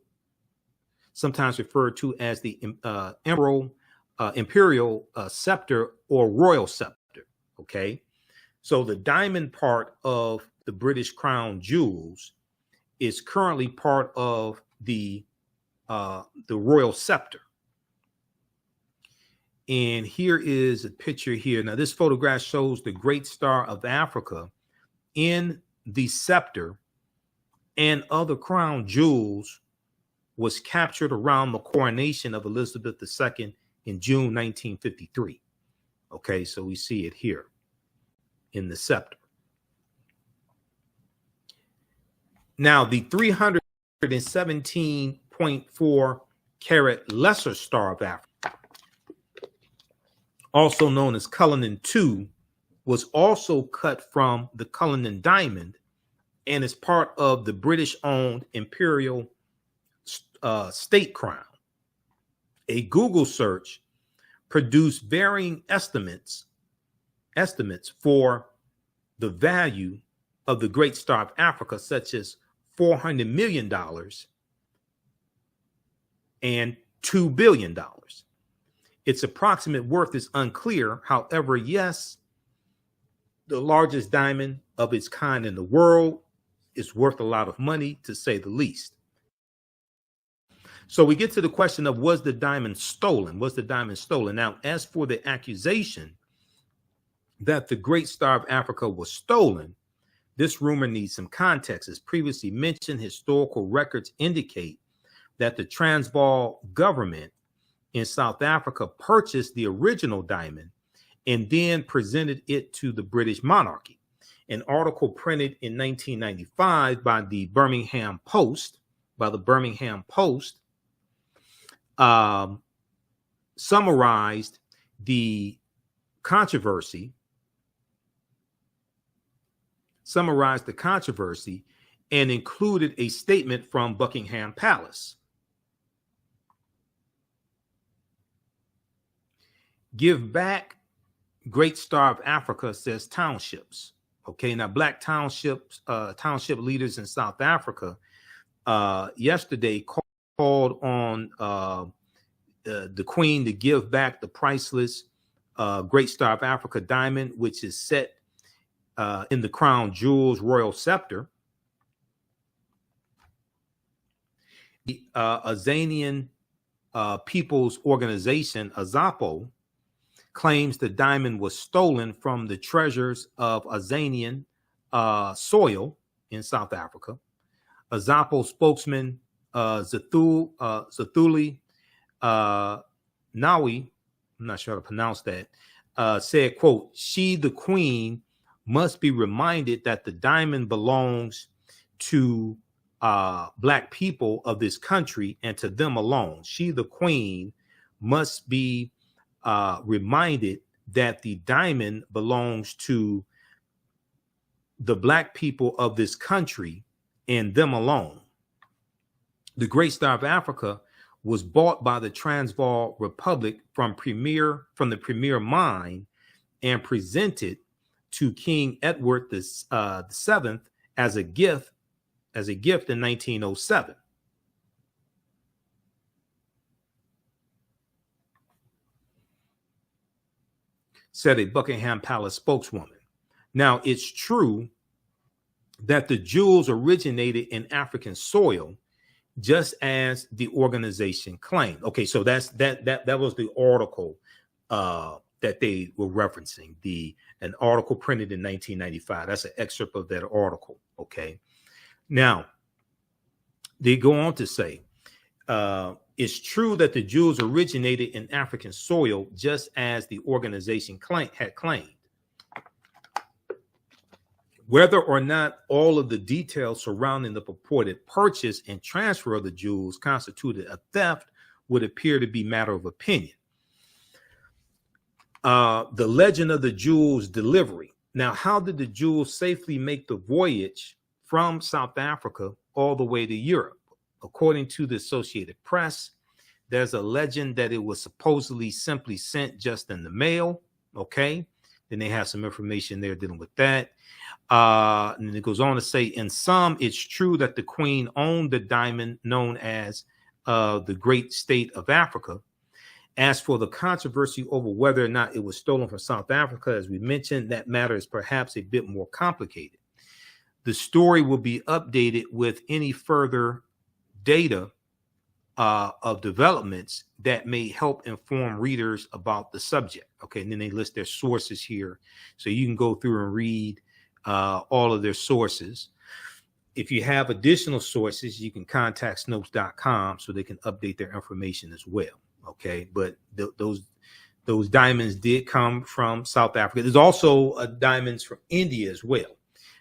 sometimes referred to as the imperial scepter or royal scepter. Okay, so the diamond part of the British crown jewels is currently part of the royal scepter. And here is a picture here. Now, this photograph shows the Great Star of Africa in the scepter, and other crown jewels was captured around the coronation of Elizabeth II in June 1953. Okay, so we see it here in the scepter. Now, the 317.4 carat Lesser Star of Africa, also known as Cullinan II, was also cut from the Cullinan diamond and is part of the British-owned imperial state crown. A Google search produced varying estimates for the value of the Great Star of Africa, such as $400 million and $2 billion. Its approximate worth is unclear. However, yes, the largest diamond of its kind in the world is worth a lot of money, to say the least. So we get to the question of, was the diamond stolen? Was the diamond stolen? Now, as for the accusation that the Great Star of Africa was stolen, this rumor needs some context. As previously mentioned, historical records indicate that the Transvaal government in South Africa purchased the original diamond and then presented it to the British monarchy. An article printed in 1995 by the Birmingham Post, summarized the controversy and included a statement from Buckingham Palace. Give back Great Star of Africa, says townships. Okay, now black township leaders in South Africa yesterday called on the Queen to give back the priceless Great Star of Africa diamond, which is set in the crown jewels royal scepter. The Azanian People's Organization, AZAPO, claims the diamond was stolen from the treasures of Azanian soil in South Africa. AZAPO spokesman Zathuli Nawi, I'm not sure how to pronounce that, said, quote, "She, the Queen, must be reminded that the diamond belongs to Black people of this country and to them alone. She, the Queen, must be reminded that the diamond belongs to the Black people of this country and them alone." The Great Star of Africa was bought by the Transvaal Republic from the premier mine and presented to King Edward VII as a gift in 1907. Said a Buckingham Palace spokeswoman. Now, it's true that the jewels originated in African soil, just as the organization claimed. Okay, so that was the article that they were referencing, an article printed in 1995. That's an excerpt of that article. Okay, now they go on to say, It's true that the jewels originated in African soil, just as the organization had claimed. Whether or not all of the details surrounding the purported purchase and transfer of the jewels constituted a theft would appear to be matter of opinion. The legend of the jewels delivery. Now, how did the jewels safely make the voyage from South Africa all the way to Europe? According to the Associated Press, there's a legend that it was supposedly simply sent just in the mail. Okay. Then they have some information there dealing with that. And then it goes on to say, in some, it's true that the Queen owned the diamond known as the Great State of Africa. As for the controversy over whether or not it was stolen from South Africa, as we mentioned, that matter is perhaps a bit more complicated. The story will be updated with any further data of developments that may help inform readers about the subject. Okay, and then they list their sources here, so you can go through and read all of their sources. If you have additional sources, you can contact Snopes.com so they can update their information as well. Okay, but those diamonds did come from South Africa. There's also diamonds from India as well.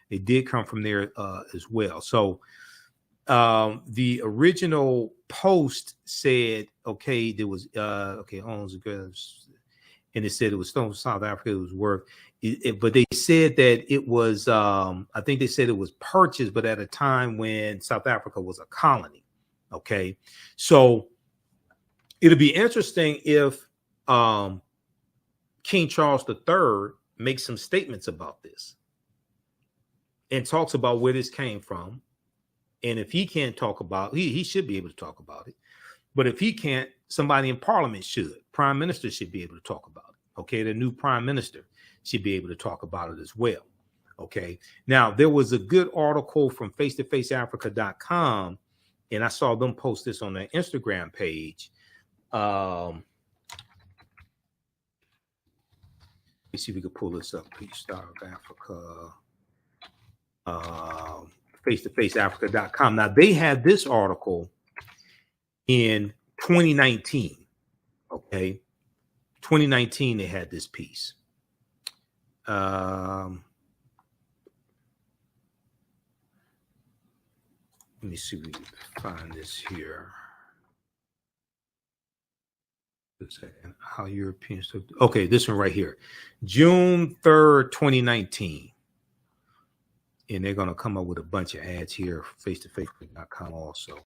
They did come from there as well. So the original post said, okay, there was okay, owns and it said it was stolen from South Africa. It was worth it, but they said that it was I think they said it was purchased, but at a time when South Africa was a colony. Okay, so it'll be interesting if King Charles III makes some statements about this and talks about where this came from. And if he can't talk about, he should be able to talk about it. But if he can't, somebody in Parliament should. Prime Minister should be able to talk about it. Okay, the new Prime Minister should be able to talk about it as well. Okay, now there was a good article from face-to-faceafrica.com, and I saw them post this on their Instagram page. Let me see if we can pull this up. Please, Star of Africa, face-to-faceafrica.com. Now they had this article in 2019. Okay, 2019 they had this piece. Let me see if we can find this here. A second. How Europeans took. Okay, this one right here, June 3rd, 2019. And they're going to come up with a bunch of ads here, face-to-face.com also.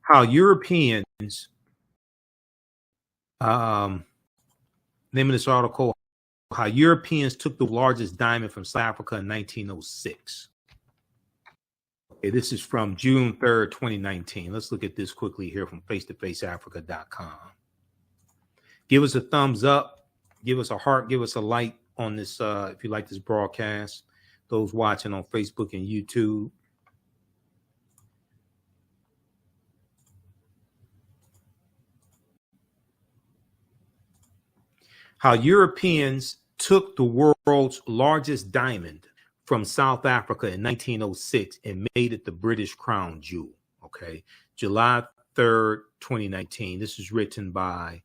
How Europeans, name of this article, how Europeans took the largest diamond from South Africa in 1906. Okay, this is from June 3rd, 2019. Let's look at this quickly here from face-to-faceafrica.com. Give us a thumbs up, give us a heart, give us a like on this if you like this broadcast. Those watching on Facebook and YouTube. How Europeans took the world's largest diamond from South Africa in 1906 and made it the British crown jewel. Okay, July 3rd, 2019. This is written by,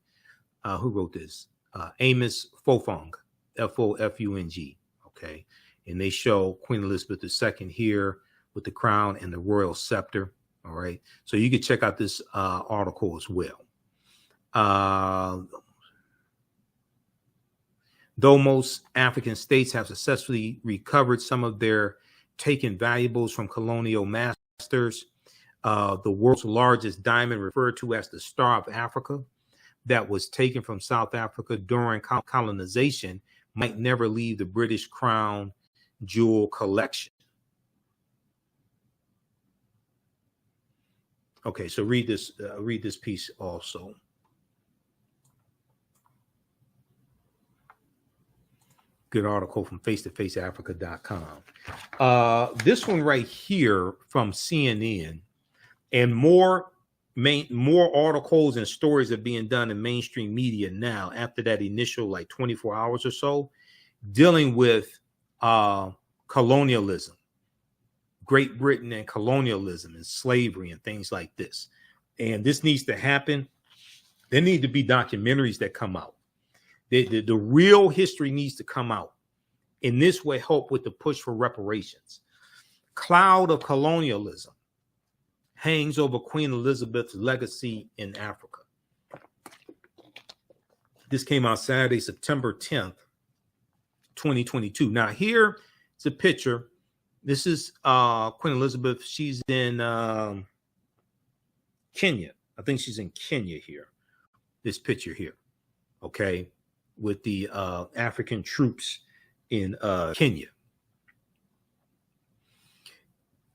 who wrote this? Amos Fofung, Fofung. Okay. And they show Queen Elizabeth II here with the crown and the royal scepter. All right. So you can check out this article as well. Though most African states have successfully recovered some of their taken valuables from colonial masters, the world's largest diamond, referred to as the Star of Africa, that was taken from South Africa during colonization, might never leave the British crown jewel collection. Okay, so read this piece also. Good article from face-to-faceafrica.com. This one right here from CNN, and more articles and stories are being done in mainstream media now after that initial like 24 hours or so, dealing with colonialism, Great Britain and colonialism and slavery and things like this. And this needs to happen. There need to be documentaries that come out. The real history needs to come out. In this way, help with the push for reparations. Cloud of Colonialism hangs over Queen Elizabeth's legacy in Africa. This came out Saturday, September 10th, 2022. Now, here is a picture. This is Queen Elizabeth. She's in Kenya. I think she's in Kenya here. This picture here, okay, with the African troops in Kenya.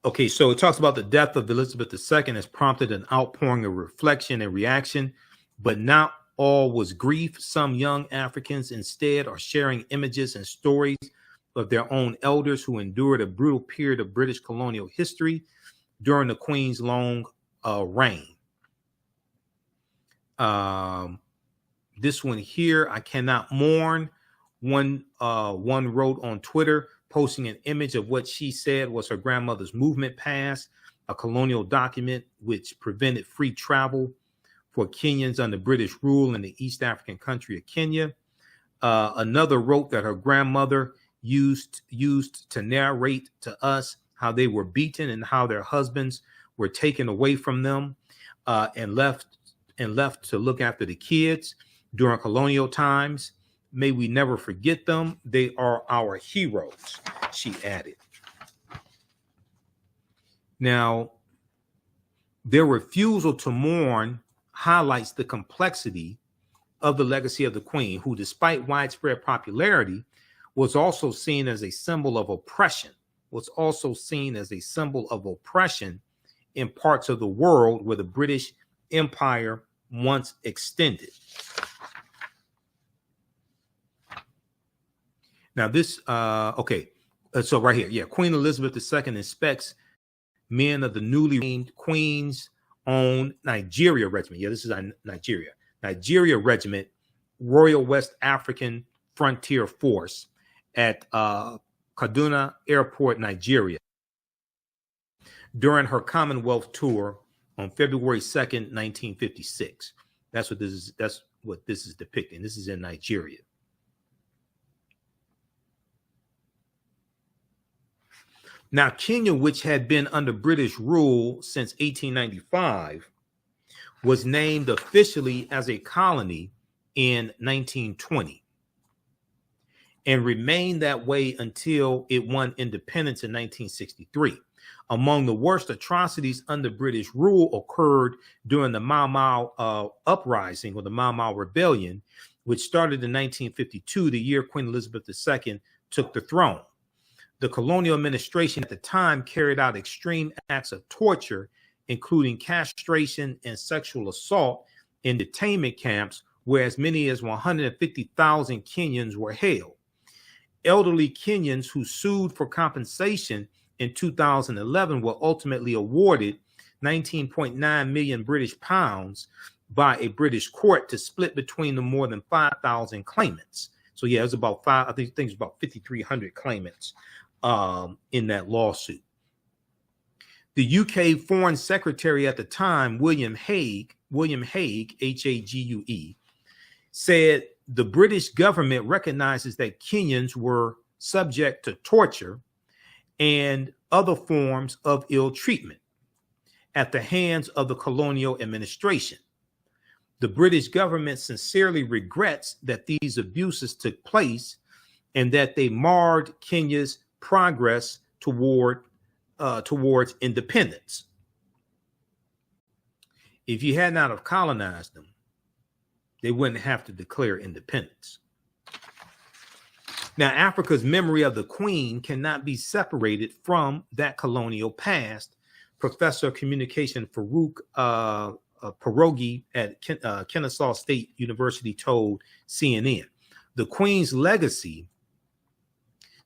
Okay, so it talks about the death of Elizabeth II has prompted an outpouring of reflection and reaction, but not all was grief. Some young Africans instead are sharing images and stories of their own elders who endured a brutal period of British colonial history during the Queen's long reign. This one here, I cannot mourn. One wrote on Twitter, posting an image of what she said was her grandmother's movement pass, a colonial document which prevented free travel for Kenyans under British rule in the East African country of Kenya. Another wrote that her grandmother used to narrate to us how they were beaten and how their husbands were taken away from them and left to look after the kids during colonial times. May we never forget them. They are our heroes, she added. Now, their refusal to mourn highlights the complexity of the legacy of the Queen, who, despite widespread popularity, was also seen as a symbol of oppression, in parts of the world where the British Empire once extended. Now this, so right here, yeah, Queen Elizabeth II inspects men of the newly named Queen's own Nigeria Regiment. Yeah, this is Nigeria Regiment, Royal West African Frontier Force at Kaduna Airport, Nigeria, during her Commonwealth tour on February 2nd, 1956. That's what this is depicting. This is in Nigeria. Now, Kenya, which had been under British rule since 1895, was named officially as a colony in 1920 and remained that way until it won independence in 1963. Among the worst atrocities under British rule occurred during the Mau Mau uprising, or the Mau Mau rebellion, which started in 1952, the year Queen Elizabeth II took the throne. The colonial administration at the time carried out extreme acts of torture, including castration and sexual assault in detainment camps, where as many as 150,000 Kenyans were held. Elderly Kenyans who sued for compensation in 2011 were ultimately awarded 19.9 million British pounds by a British court to split between the more than 5,000 claimants. So yeah, it was about I think it was about 5,300 claimants in that lawsuit. The UK Foreign Secretary at the time, William Hague, Hague, said the British government recognizes that Kenyans were subject to torture and other forms of ill treatment at the hands of the colonial administration. The British government sincerely regrets that these abuses took place and that they marred Kenya's progress towards independence. If you had not have colonized them, they wouldn't have to declare independence. Now, Africa's memory of the Queen cannot be separated from that colonial past. Professor of Communication Farouk Pierogi at Kennesaw State University told CNN, the Queen's legacy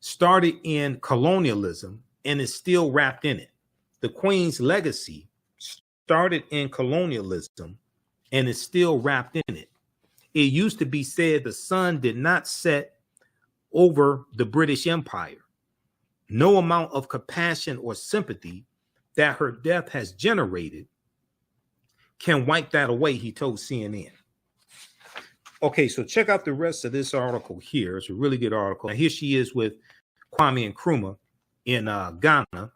started in colonialism and is still wrapped in it. The Queen's legacy started in colonialism and is still wrapped in it. It used to be said the sun did not set over the British Empire. No amount of compassion or sympathy that her death has generated can wipe that away, he told CNN. Okay, so check out the rest of this article here. It's a really good article. Now, here she is with Kwame Nkrumah in Ghana.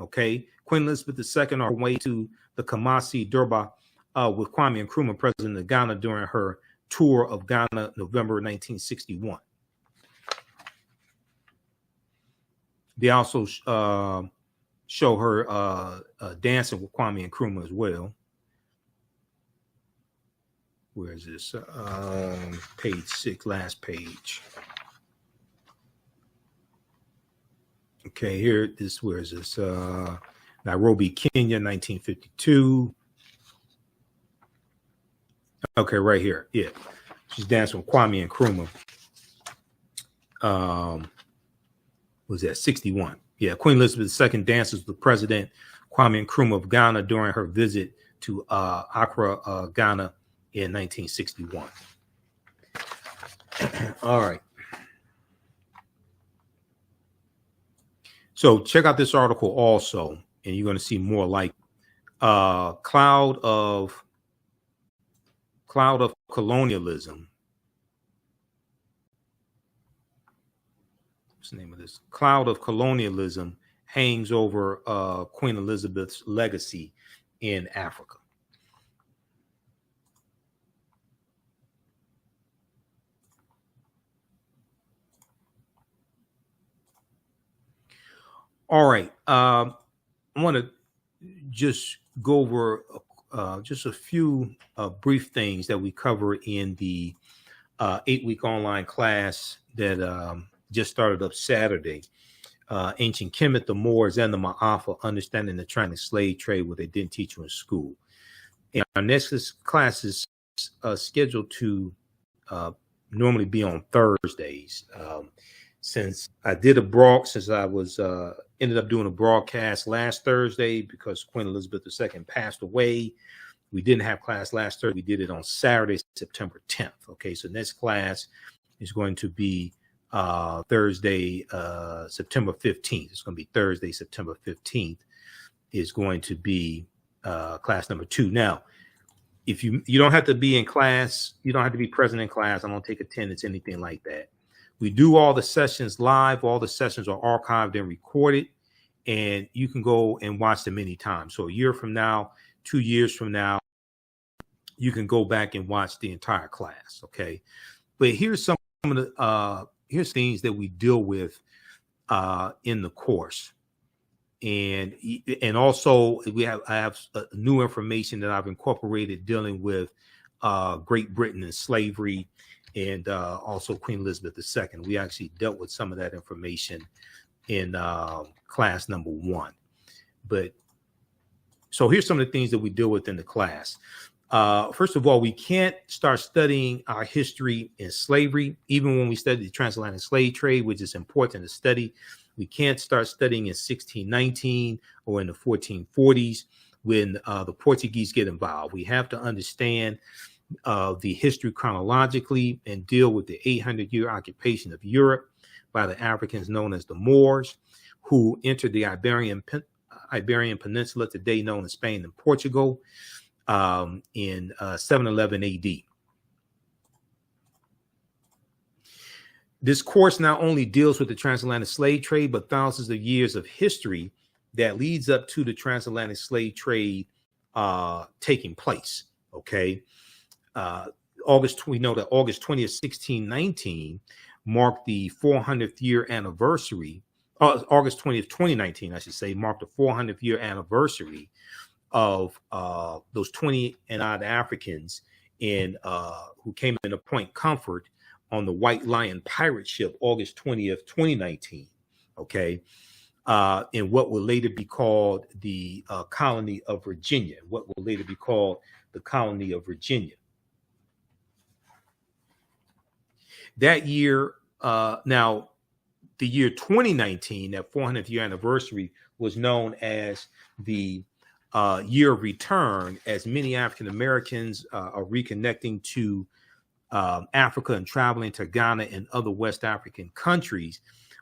Okay, Queen Elizabeth II on her way to the Kumasi Durbar with Kwame Nkrumah, president of Ghana, during her tour of Ghana, November 1961. They also show her dancing with Kwame Nkrumah as well. Where is this? Page 6, last page. Okay, here, where is this? Nairobi, Kenya, 1952. Okay, right here. Yeah. She's dancing with Kwame Nkrumah. Was that 61? Yeah, Queen Elizabeth II dances with President Kwame Nkrumah of Ghana during her visit to Accra, Ghana in 1961. All right. So check out this article also, and you're going to see more like Cloud of Colonialism. What's the name of this? Cloud of Colonialism hangs over Queen Elizabeth's legacy in Africa. All right. I want to just go over just a few brief things that we cover in the 8-week online class that just started up Saturday. Ancient Kemet, the Moors, and the Ma'afa, Understanding the Trans Slave Trade, what they didn't teach you in school. And our next class is scheduled to normally be on Thursdays. Since I was ended up doing a broadcast last Thursday because Queen Elizabeth II passed away, we didn't have class last Thursday. We did it on Saturday, September 10th. Okay, so next class is going to be Thursday, September 15th. It's going to be Thursday, September 15th is going to be class number 2. Now, if you don't have to be in class, you don't have to be present in class. I don't take attendance, anything like that. We do all the sessions live. All the sessions are archived and recorded, and you can go and watch them anytime. So a year from now, 2 years from now, you can go back and watch the entire class. Okay, but here's some of the here's things that we deal with in the course, and also I have new information that I've incorporated dealing with Great Britain and slavery. And also Queen Elizabeth II. We actually dealt with some of that information in class number 1. But so here's some of the things that we deal with in the class. First of all, we can't start studying our history in slavery, even when we study the transatlantic slave trade, which is important to study. We can't start studying in 1619 or in the 1440s when the Portuguese get involved. We have to understand the history chronologically and deal with the 800-year occupation of Europe by the Africans known as the Moors, who entered the Iberian Peninsula, today known as Spain and Portugal, in 711 AD. This course not only deals with the transatlantic slave trade, but thousands of years of history that leads up to the transatlantic slave trade taking place. Okay. We know that August 20th, 1619 marked the 400th year anniversary. August 20th, 2019, I should say, marked the 400th year anniversary of those 20 and odd Africans who came into Point Comfort on the White Lion pirate ship, August 20th, 2019. Okay. In what will later be called the colony of Virginia, That year, now the year 2019, that 400th year anniversary, was known as the year of return, as many African Americans are reconnecting to Africa and traveling to Ghana and other West African countries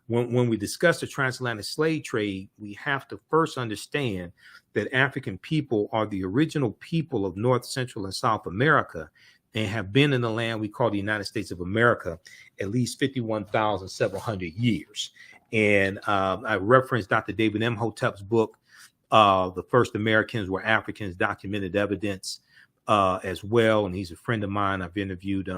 when we discuss the transatlantic slave trade, we have to first understand that African people are the original people of North, Central, and South America, and have been in the land we call the United States of America at least 51,700 years. And I referenced Dr. David Imhotep's book, The First Americans Were Africans, Documented Evidence, as well. And he's a friend of mine. I've interviewed him